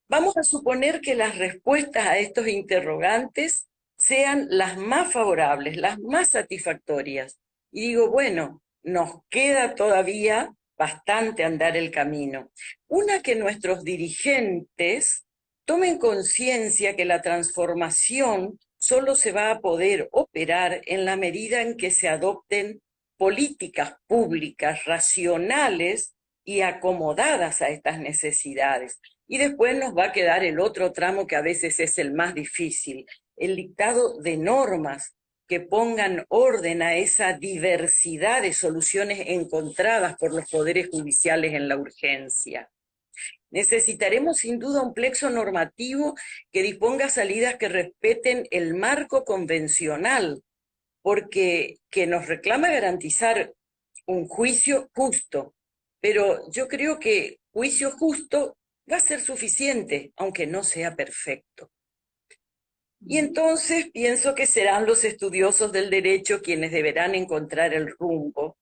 Vamos a suponer que las respuestas a estos interrogantes sean las más favorables, las más satisfactorias. Y digo, bueno, nos queda todavía bastante andar el camino. Una, que nuestros dirigentes tomen conciencia que la transformación solo se va a poder operar en la medida en que se adopten políticas públicas racionales y acomodadas a estas necesidades. Y después nos va a quedar el otro tramo, que a veces es el más difícil, el dictado de normas que pongan orden a esa diversidad de soluciones encontradas por los poderes judiciales en la urgencia. Necesitaremos sin duda un plexo normativo que disponga salidas que respeten el marco convencional, porque que nos reclama garantizar un juicio justo. Pero yo creo que juicio justo va a ser suficiente, aunque no sea perfecto. Y entonces pienso que serán los estudiosos del derecho quienes deberán encontrar el rumbo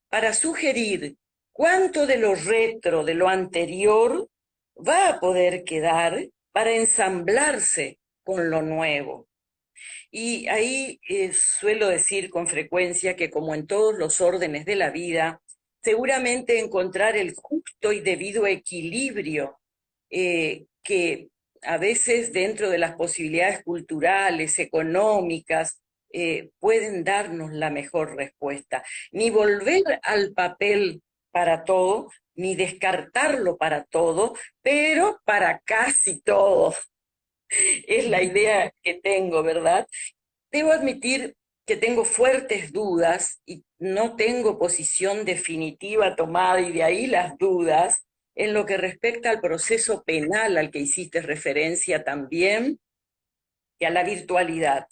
para sugerir cuánto de lo retro, de lo anterior, va a poder quedar para ensamblarse con lo nuevo. Y ahí suelo decir con frecuencia que, como en todos los órdenes de la vida, seguramente encontrar el justo y debido equilibrio que a veces dentro de las posibilidades culturales, económicas, pueden darnos la mejor respuesta. Ni volver al papel para todo, ni descartarlo para todo, pero para casi todo. Es la idea que tengo, ¿verdad? Debo admitir que tengo fuertes dudas y no tengo posición definitiva tomada, y de ahí las dudas en lo que respecta al proceso penal al que hiciste referencia también, y a la virtualidad.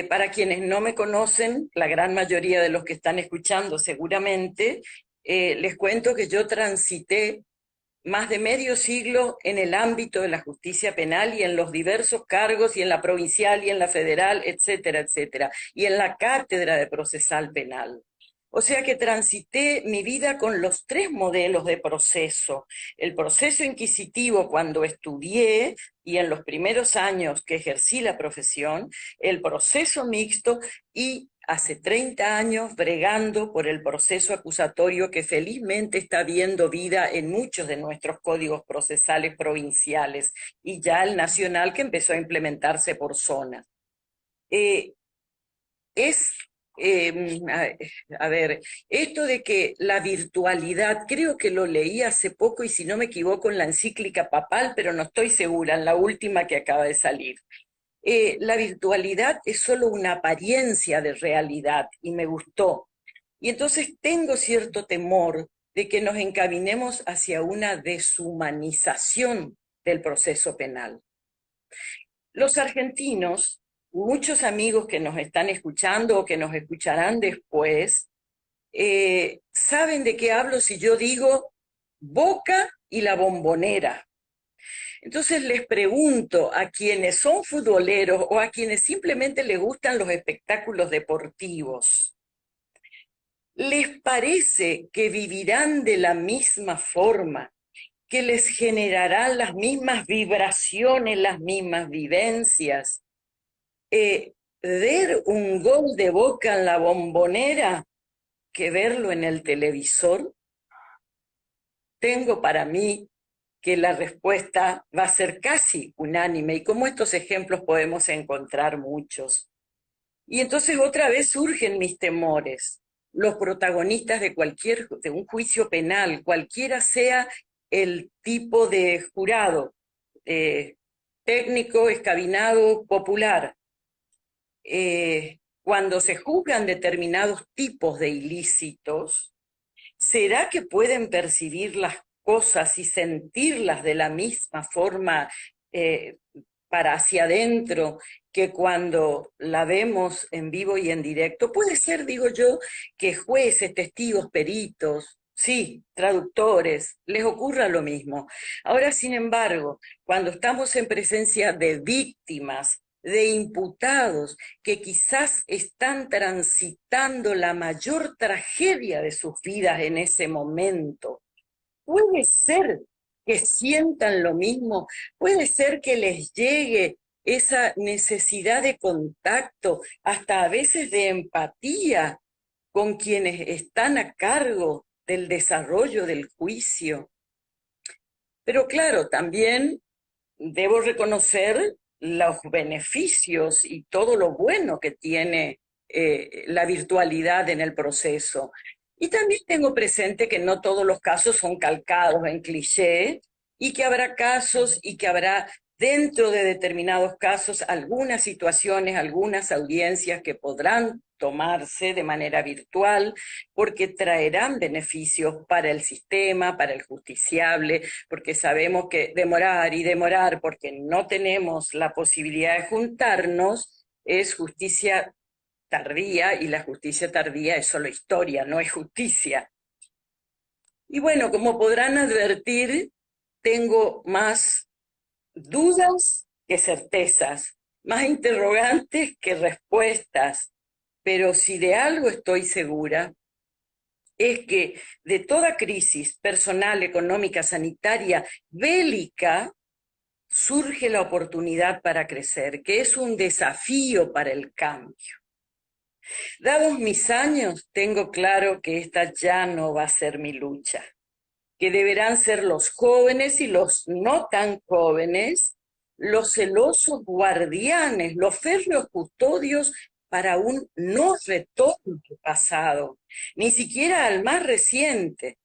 Para quienes no me conocen, la gran mayoría de los que están escuchando seguramente, les cuento que yo transité más de medio siglo en el ámbito de la justicia penal y en los diversos cargos, y en la provincial y en la federal, etcétera, etcétera, y en la cátedra de procesal penal. O sea que transité mi vida con los tres modelos de proceso: el proceso inquisitivo cuando estudié y en los primeros años que ejercí la profesión, el proceso mixto, y hace 30 años bregando por el proceso acusatorio, que felizmente está viendo vida en muchos de nuestros códigos procesales provinciales, y ya el nacional, que empezó a implementarse por zonas. A ver, esto de que la virtualidad, creo que lo leí hace poco, y si no me equivoco en la encíclica papal, pero no estoy segura, en la última que acaba de salir. La virtualidad es solo una apariencia de realidad, y me gustó. Y entonces tengo cierto temor de que nos encaminemos hacia una deshumanización del proceso penal. Los argentinos, muchos amigos que nos están escuchando o que nos escucharán después, saben de qué hablo si yo digo Boca y la Bombonera. Entonces les pregunto a quienes son futboleros o a quienes simplemente les gustan los espectáculos deportivos, ¿les parece que vivirán de la misma forma, que les generarán las mismas vibraciones, las mismas vivencias, ver un gol de Boca en la Bombonera que verlo en el televisor? Tengo para mí que la respuesta va a ser casi unánime, y como estos ejemplos podemos encontrar muchos. Y entonces otra vez surgen mis temores. Los protagonistas de un juicio penal, cualquiera sea el tipo de jurado, técnico, escabinado, popular, cuando se juzgan determinados tipos de ilícitos, ¿será que pueden percibir las cosas y sentirlas de la misma forma para hacia adentro que cuando la vemos en vivo y en directo? Puede ser, digo yo, que jueces, testigos, peritos, sí, traductores, les ocurra lo mismo. Ahora, sin embargo, cuando estamos en presencia de víctimas, de imputados que quizás están transitando la mayor tragedia de sus vidas en ese momento, puede ser que sientan lo mismo, puede ser que les llegue esa necesidad de contacto, hasta a veces de empatía con quienes están a cargo del desarrollo del juicio. Pero claro, también debo reconocer los beneficios y todo lo bueno que tiene la virtualidad en el proceso. Y también tengo presente que no todos los casos son calcados en cliché y que habrá casos y que habrá dentro de determinados casos algunas situaciones, algunas audiencias que podrán tomarse de manera virtual porque traerán beneficios para el sistema, para el justiciable, porque sabemos que demorar y demorar porque no tenemos la posibilidad de juntarnos es justicia tardía y la justicia tardía es solo historia, no es justicia. Y bueno, como podrán advertir, tengo más dudas que certezas, más interrogantes que respuestas, pero si de algo estoy segura es que de toda crisis personal, económica, sanitaria, bélica, surge la oportunidad para crecer, que es un desafío para el cambio. Dados mis años, tengo claro que esta ya no va a ser mi lucha, que deberán ser los jóvenes y los no tan jóvenes, los celosos guardianes, los férreos custodios para un no retorno al pasado, ni siquiera al más reciente.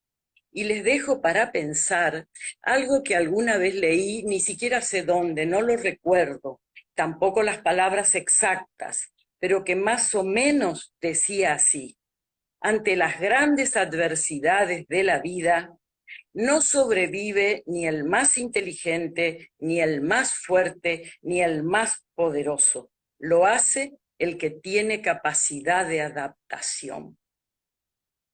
Y les dejo para pensar algo que alguna vez leí, ni siquiera sé dónde, no lo recuerdo, tampoco las palabras exactas, pero que más o menos decía así: ante las grandes adversidades de la vida, no sobrevive ni el más inteligente, ni el más fuerte, ni el más poderoso. Lo hace el que tiene capacidad de adaptación.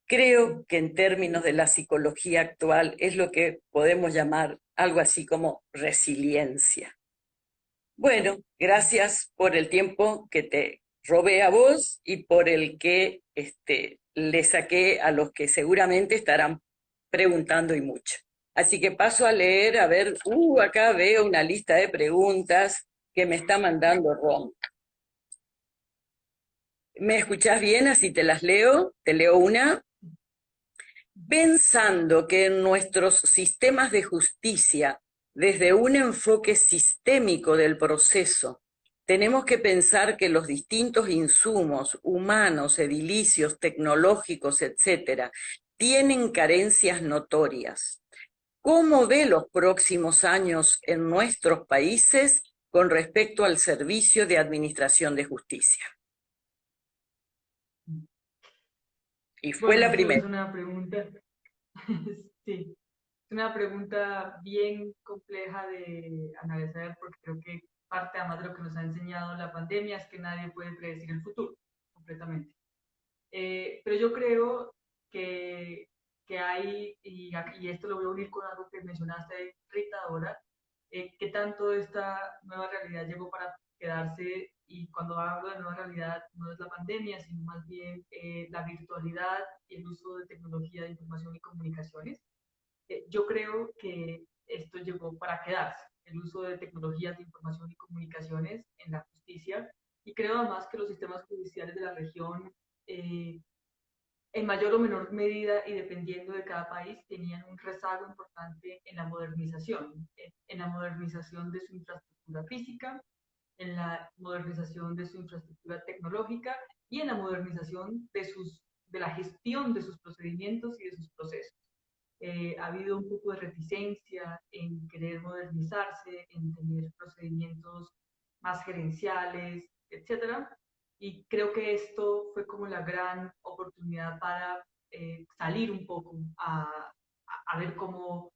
Creo que en términos de la psicología actual es lo que podemos llamar algo así como resiliencia. Bueno, gracias por el tiempo que te robé a vos y por el que le saqué a los que seguramente estarán preguntando y mucho. Así que paso a leer, a ver, acá veo una lista de preguntas que me está mandando Ron. ¿Me escuchás bien? Así te las leo. Te leo una. Pensando que en nuestros sistemas de justicia, desde un enfoque sistémico del proceso, tenemos que pensar que los distintos insumos humanos, edilicios, tecnológicos, etcétera, tienen carencias notorias. ¿Cómo ve los próximos años en nuestros países con respecto al servicio de administración de justicia? Y fue Bueno, la eso es primera. una pregunta, sí, es una pregunta bien compleja de analizar porque creo que parte además de lo que nos ha enseñado la pandemia es que nadie puede predecir el futuro completamente. Pero yo creo que, que hay, y esto lo voy a unir con algo que mencionaste, Rita, ahora, que tanto esta nueva realidad llegó para quedarse, y cuando hablo de nueva realidad no es la pandemia, sino más bien la virtualidad y el uso de tecnología de información y comunicaciones. Yo creo que esto llegó para quedarse, el uso de tecnologías de información y comunicaciones en la justicia, y creo además que los sistemas judiciales de la región eh, en mayor o menor medida y dependiendo de cada país, tenían un rezago importante en la modernización, en la modernización de su infraestructura física, en la modernización de su infraestructura tecnológica y en la modernización de la gestión de sus procedimientos y de sus procesos. Ha habido un poco de reticencia en querer modernizarse, en tener procedimientos más gerenciales, etcétera. Y creo que esto fue como la gran oportunidad para salir un poco a ver cómo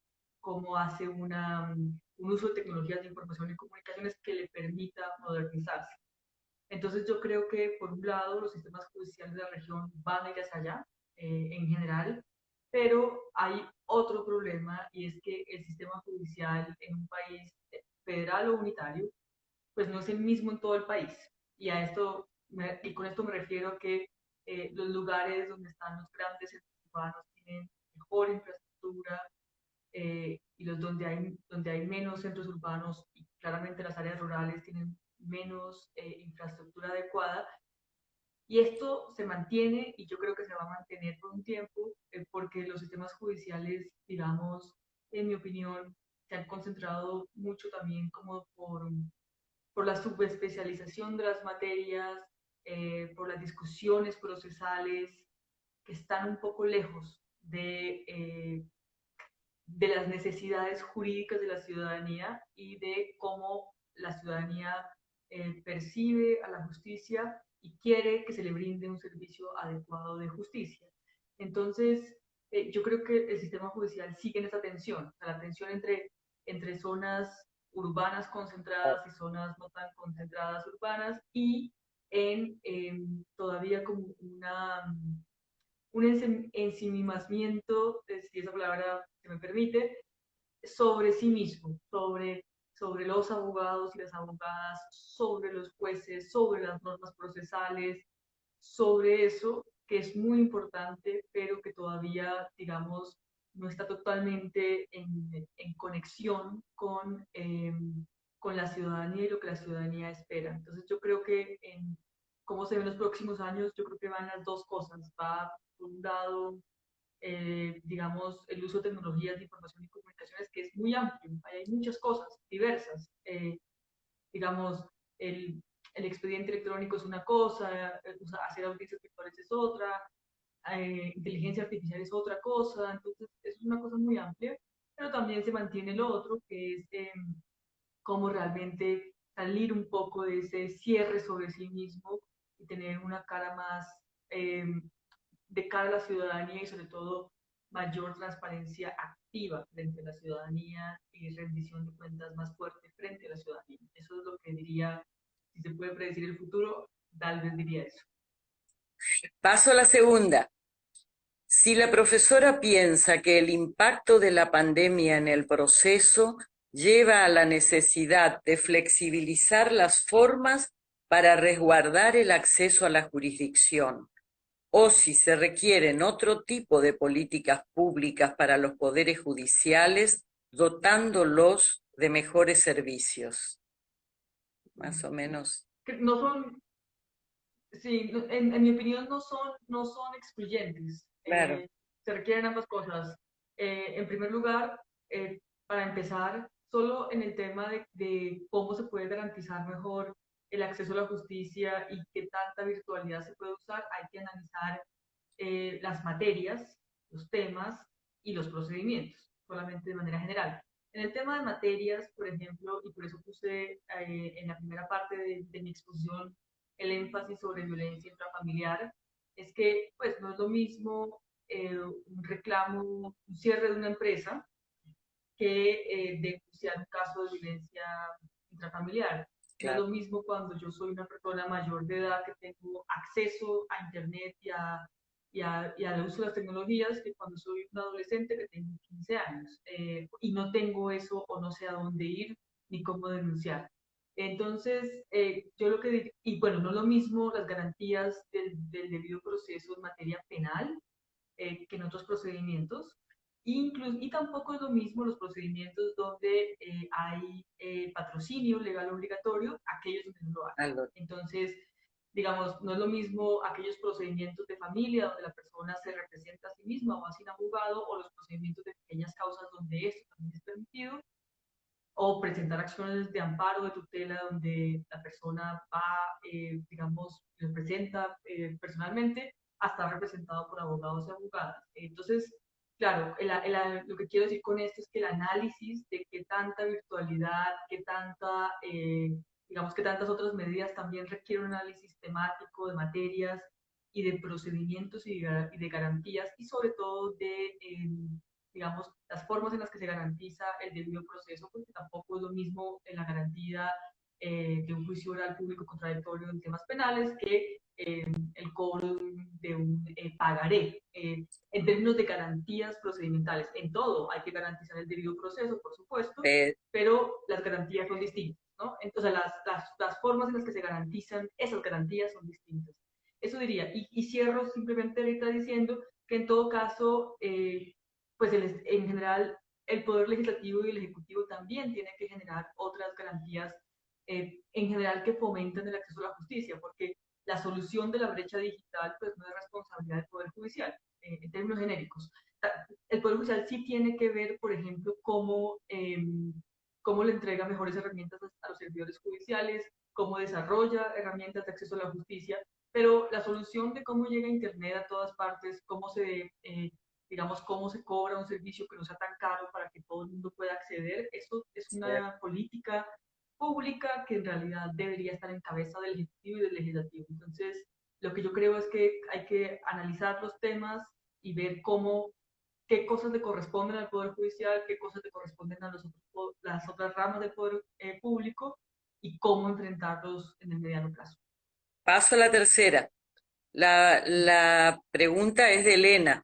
hace un uso de tecnologías de información y comunicaciones que le permita modernizarse. Entonces yo creo que por un lado los sistemas judiciales de la región van a ir hacia allá en general, Pero hay otro problema y es que el sistema judicial en un país federal o unitario, pues no es el mismo en todo el país. Y con esto me refiero a que los lugares donde están los grandes centros urbanos tienen mejor infraestructura, y donde hay menos centros urbanos y claramente las áreas rurales tienen menos infraestructura adecuada. Y esto se mantiene y yo creo que se va a mantener por un tiempo, porque los sistemas judiciales, digamos, en mi opinión, se han concentrado mucho también como por la subespecialización de las materias, por las discusiones procesales que están un poco lejos de las necesidades jurídicas de la ciudadanía y de cómo la ciudadanía percibe a la justicia y quiere que se le brinde un servicio adecuado de justicia. Entonces, yo creo que el sistema judicial sigue en esa tensión, o sea, la tensión entre zonas urbanas concentradas y zonas no tan concentradas urbanas, y todavía como un ensimismamiento, si esa palabra se me permite, sobre sí mismo, sobre los abogados y las abogadas, sobre los jueces, sobre las normas procesales, sobre eso que es muy importante, pero que todavía, digamos, no está totalmente en conexión con la ciudadanía y lo que la ciudadanía espera. Entonces yo creo que en cómo se ven los próximos años, yo creo que van las dos cosas. Va, por un lado, digamos, el uso de tecnologías de información y comunicaciones, que es muy amplio. Hay muchas cosas diversas. Digamos, el expediente electrónico es una cosa, hacer audiencias virtuales es otra, inteligencia artificial es otra cosa, entonces es una cosa muy amplia, pero también se mantiene lo otro, que es cómo realmente salir un poco de ese cierre sobre sí mismo y tener una cara más eh, de cara a la ciudadanía y sobre todo mayor transparencia activa frente a la ciudadanía y rendición de cuentas más fuerte frente a la ciudadanía. Eso es lo que diría, si se puede predecir el futuro, tal vez diría eso. Paso a la segunda. Si la profesora piensa que el impacto de la pandemia en el proceso lleva a la necesidad de flexibilizar las formas para resguardar el acceso a la jurisdicción, o si se requieren otro tipo de políticas públicas para los poderes judiciales, dotándolos de mejores servicios. Más o menos. Que no son, sí, en mi opinión no son excluyentes. Claro. Se requieren ambas cosas. En primer lugar, para empezar, solo en el tema de cómo se puede garantizar mejor el acceso a la justicia y qué tanta virtualidad se puede usar, hay que analizar las materias, los temas y los procedimientos, solamente de manera general. En el tema de materias, por ejemplo, y por eso puse en la primera parte de mi exposición el énfasis sobre violencia intrafamiliar, es que pues no es lo mismo un reclamo, un cierre de una empresa que denunciar un caso de violencia intrafamiliar. No es Claro. lo mismo cuando yo soy una persona mayor de edad que tengo acceso a Internet y al uso de las tecnologías que cuando soy un adolescente que tengo 15 años y no tengo eso o no sé a dónde ir ni cómo denunciar. Entonces, yo lo que digo, y bueno, no es lo mismo las garantías del debido proceso en materia penal que en otros procedimientos. Y tampoco es lo mismo los procedimientos donde hay patrocinio legal obligatorio, aquellos donde no lo hay. Algo. Entonces, digamos, no es lo mismo aquellos procedimientos de familia donde la persona se representa a sí misma o va sin abogado, o los procedimientos de pequeñas causas donde esto también es permitido, o presentar acciones de amparo, de tutela, donde la persona va, digamos, representa personalmente, hasta representado por abogados y abogadas. Entonces, claro, lo que quiero decir con esto es que el análisis de qué tanta virtualidad, qué tanta, digamos, que tantas otras medidas también requiere un análisis temático de materias y de procedimientos y de garantías y sobre todo de digamos, las formas en las que se garantiza el debido proceso, porque tampoco es lo mismo en la garantía de un juicio oral público contradictorio en temas penales que el cobro de un pagaré. En términos de garantías procedimentales, en todo hay que garantizar el debido proceso, por supuesto, pero las garantías son distintas, ¿no? Entonces, las formas en las que se garantizan esas garantías son distintas. Eso diría. Y cierro simplemente ahorita diciendo que en todo caso, pues en general, el Poder Legislativo y el Ejecutivo también tienen que generar otras garantías en general que fomentan el acceso a la justicia, porque la solución de la brecha digital pues no es responsabilidad del Poder Judicial, en términos genéricos. El Poder Judicial sí tiene que ver, por ejemplo, cómo le entrega mejores herramientas a los servidores judiciales, cómo desarrolla herramientas de acceso a la justicia, pero la solución de cómo llega Internet a todas partes, digamos, cómo se cobra un servicio que no sea tan caro para que todo el mundo pueda acceder, eso es una política pública que en realidad debería estar en cabeza del Ejecutivo y del Legislativo. Entonces, lo que yo creo es que hay que analizar los temas y ver qué cosas le corresponden al Poder Judicial, qué cosas le corresponden a las otras ramas del Poder Público y cómo enfrentarlos en el mediano plazo. Paso a la tercera. La pregunta es de Elena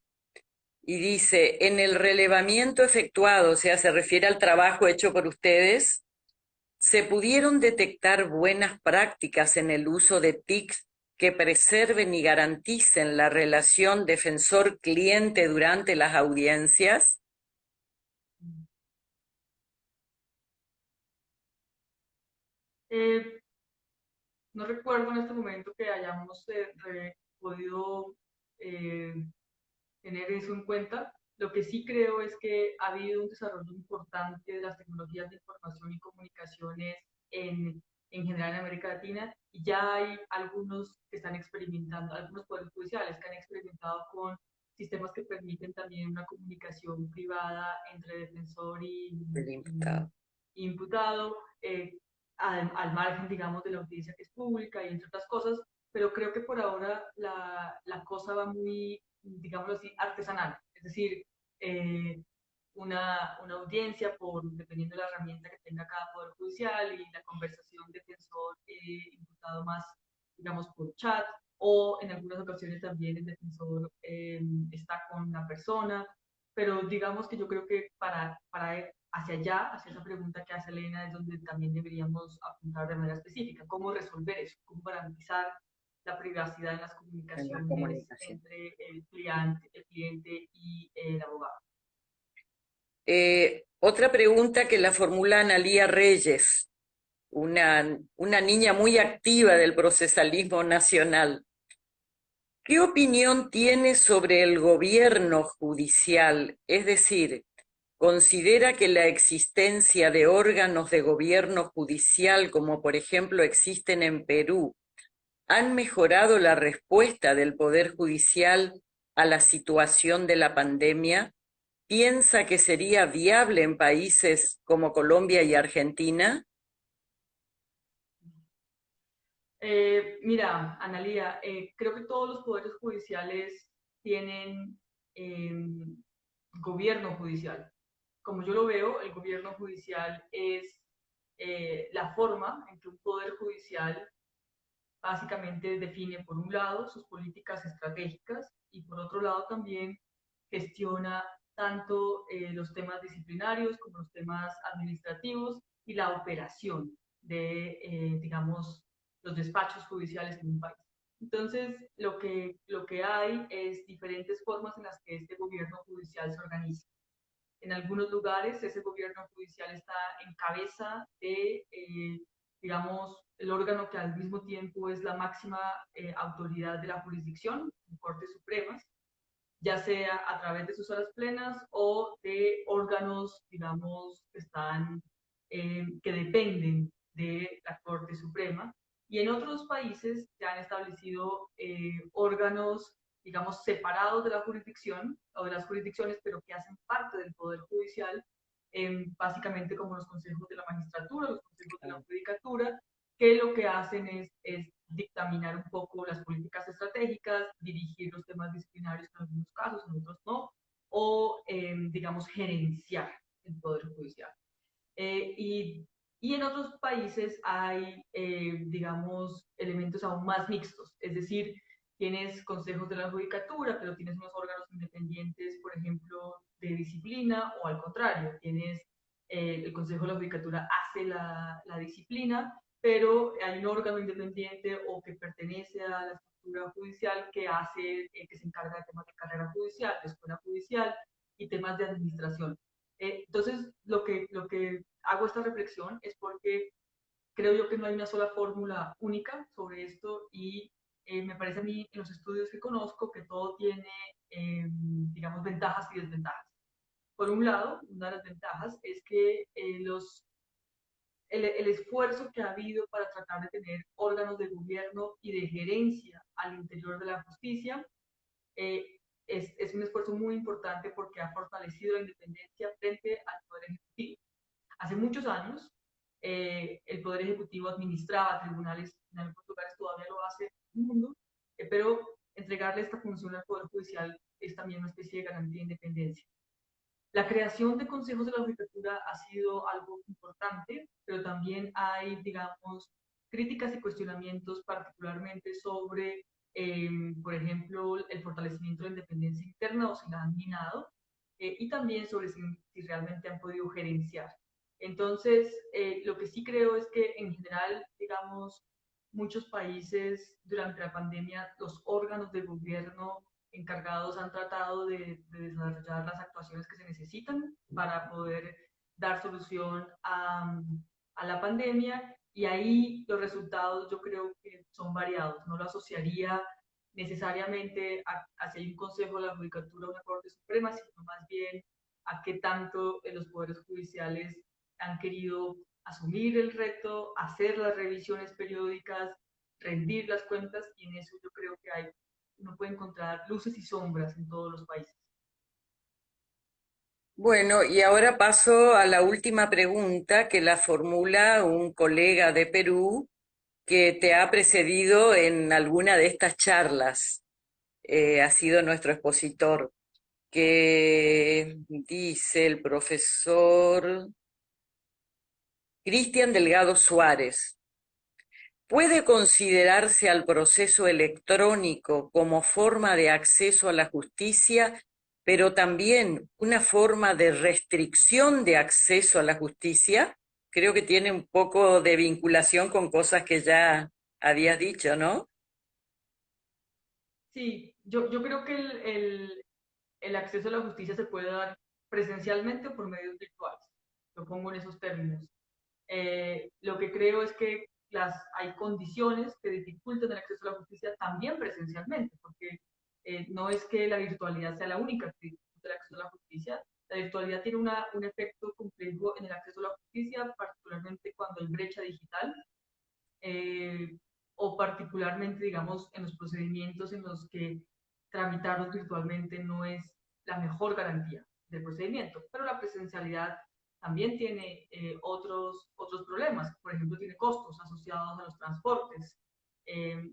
y dice, en el relevamiento efectuado, o sea, se refiere al trabajo hecho por ustedes, ¿se pudieron detectar buenas prácticas en el uso de TICs que preserven y garanticen la relación defensor-cliente durante las audiencias? Eh, no recuerdo en este momento que hayamos podido eh, tener eso en cuenta. Lo que sí creo es que ha habido un desarrollo importante de las tecnologías de información y comunicaciones en general en América Latina y ya hay algunos que están experimentando, algunos poderes judiciales que han experimentado con sistemas que permiten también una comunicación privada entre defensor El imputado. y imputado, al margen, digamos, de la audiencia que es pública y entre otras cosas, pero creo que por ahora la cosa va muy, digámoslo así, artesanal. Es decir, eh, una audiencia, dependiendo de la herramienta que tenga cada poder judicial y la conversación defensor-imputado más, digamos, por chat, o en algunas ocasiones también el defensor está con la persona, pero digamos que yo creo que para hacia allá, hacia esa pregunta que hace Elena, es donde también deberíamos apuntar de manera específica, cómo resolver eso, cómo garantizar la privacidad en las En la comunicaciones comunicación. entre el cliente y el abogado. Otra pregunta que la formula Analía Reyes, una niña muy activa del procesalismo nacional. ¿Qué opinión tiene sobre el gobierno judicial? Es decir, ¿considera que la existencia de órganos de gobierno judicial, como por ejemplo existen en Perú, han mejorado la respuesta del Poder Judicial a la situación de la pandemia? ¿Piensa que sería viable en países como Colombia y Argentina? Mira, Analía, creo que todos los poderes judiciales tienen gobierno judicial. Como yo lo veo, el gobierno judicial es la forma en que un poder judicial básicamente define, por un lado, sus políticas estratégicas y por otro lado también gestiona tanto los temas disciplinarios como los temas administrativos y la operación de, digamos, los despachos judiciales en un país. Entonces, lo que hay es diferentes formas en las que este gobierno judicial se organiza. En algunos lugares ese gobierno judicial está en cabeza de, digamos, el órgano que al mismo tiempo es la máxima autoridad de la jurisdicción, Cortes Supremas, ya sea a través de sus salas plenas o de órganos, digamos, que dependen de la Corte Suprema. Y en otros países se han establecido órganos, digamos, separados de la jurisdicción o de las jurisdicciones, pero que hacen parte del Poder Judicial, básicamente como los consejos de la magistratura, los consejos de la judicatura, que lo que hacen es dictaminar un poco las políticas estratégicas, dirigir los temas disciplinarios en algunos casos, en otros no, o, digamos, gerenciar el Poder Judicial. Y Y en otros países hay, digamos, elementos aún más mixtos, es decir, tienes consejos de la judicatura, pero tienes unos órganos independientes, por ejemplo, de disciplina, o al contrario, tienes el Consejo de la Judicatura hace la disciplina, pero hay un órgano independiente o que pertenece a la estructura judicial que hace, que se encarga de temas de carrera judicial, de escuela judicial y temas de administración. Entonces, lo que hago esta reflexión es porque creo yo que no hay una sola fórmula única sobre esto y me parece a mí en los estudios que conozco que todo tiene, digamos, ventajas y desventajas. Por un lado, una de las ventajas es que el esfuerzo que ha habido para tratar de tener órganos de gobierno y de gerencia al interior de la justicia eh, es un esfuerzo muy importante porque ha fortalecido la independencia frente al Poder Ejecutivo. Hace muchos años, el Poder Ejecutivo administraba tribunales, en algunos lugares todavía lo hace en el mundo, pero entregarle esta función al Poder Judicial es también una especie de garantía de independencia. La creación de consejos de la judicatura ha sido algo importante, pero también hay, digamos, críticas y cuestionamientos particularmente sobre, por ejemplo, el fortalecimiento de la independencia interna o si la han minado, y también sobre si realmente han podido gerenciar. Entonces, lo que sí creo es que en general, digamos, muchos países durante la pandemia, los órganos de gobierno encargados han tratado de desarrollar las actuaciones que se necesitan para poder dar solución a la pandemia y ahí los resultados yo creo que son variados. No lo asociaría necesariamente a si hay un Consejo de la Judicatura o una Corte Suprema, sino más bien a qué tanto los poderes judiciales han querido asumir el reto, hacer las revisiones periódicas, rendir las cuentas, y en eso yo creo que uno puede encontrar luces y sombras en todos los países. Bueno, y ahora paso a la última pregunta que la formula un colega de Perú que te ha precedido en alguna de estas charlas. Ha sido nuestro expositor, que dice el profesor Cristian Delgado Suárez. ¿Puede considerarse al proceso electrónico como forma de acceso a la justicia, pero también una forma de restricción de acceso a la justicia? Creo que tiene un poco de vinculación con cosas que ya habías dicho, ¿no? Sí, yo creo que el acceso a la justicia se puede dar presencialmente o por medios virtuales. Lo pongo en esos términos. Lo que creo es que hay condiciones que dificultan el acceso a la justicia también presencialmente, porque no es que la virtualidad sea la única que dificulta el acceso a la justicia. La virtualidad tiene un efecto complejo en el acceso a la justicia, particularmente cuando hay brecha digital, eh, o particularmente, digamos, en los procedimientos en los que tramitarlos virtualmente no es la mejor garantía del procedimiento. Pero la presencialidad también tiene otros problemas. Por ejemplo, tiene costos asociados a los transportes.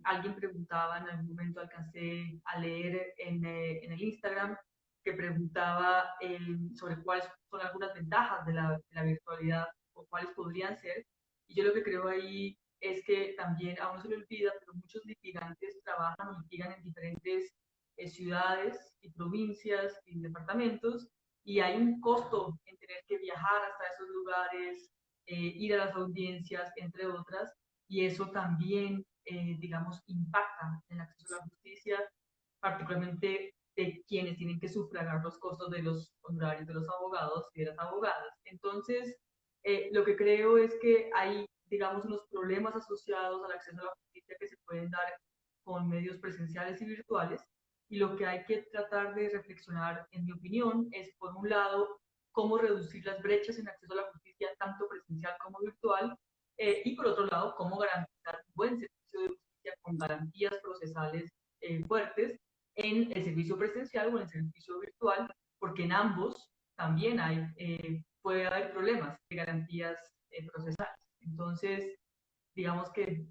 Alguien preguntaba, en algún momento alcancé a leer en el Instagram, que preguntaba sobre cuáles son algunas ventajas de la virtualidad o cuáles podrían ser. Y yo lo que creo ahí es que también a uno se le olvida, pero muchos litigantes trabajan o litigan en diferentes ciudades y provincias y departamentos, y hay un costo en tener que viajar hasta esos lugares, ir a las audiencias, entre otras, y eso también, digamos, impacta en el acceso a la justicia, particularmente de quienes tienen que sufragar los costos de los honorarios de los abogados y de las abogadas. Entonces, lo que creo es que hay, digamos, unos problemas asociados al acceso a la justicia que se pueden dar con medios presenciales y virtuales, y lo que hay que tratar de reflexionar, en mi opinión, es, por un lado, cómo reducir las brechas en acceso a la justicia, tanto presencial como virtual, y por otro lado, cómo garantizar un buen servicio de justicia con garantías procesales fuertes en el servicio presencial o en el servicio virtual, porque en ambos también puede haber problemas de garantías procesales. Entonces, digamos que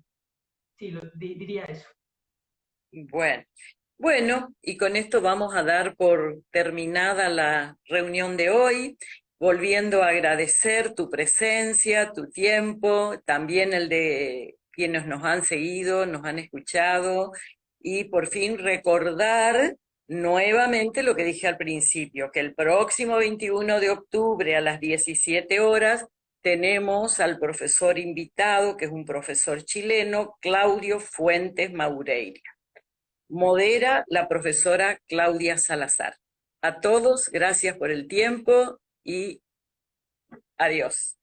sí, diría eso. Bueno, bueno, y con esto vamos a dar por terminada la reunión de hoy. volviendo a agradecer tu presencia, tu tiempo, también el de quienes nos han seguido, nos han escuchado, y por fin recordar nuevamente lo que dije al principio, que el próximo 21 de octubre a las 17 horas tenemos al profesor invitado, que es un profesor chileno, Claudio Fuentes Maureira. Modera la profesora Claudia Salazar. A todos, gracias por el tiempo y adiós.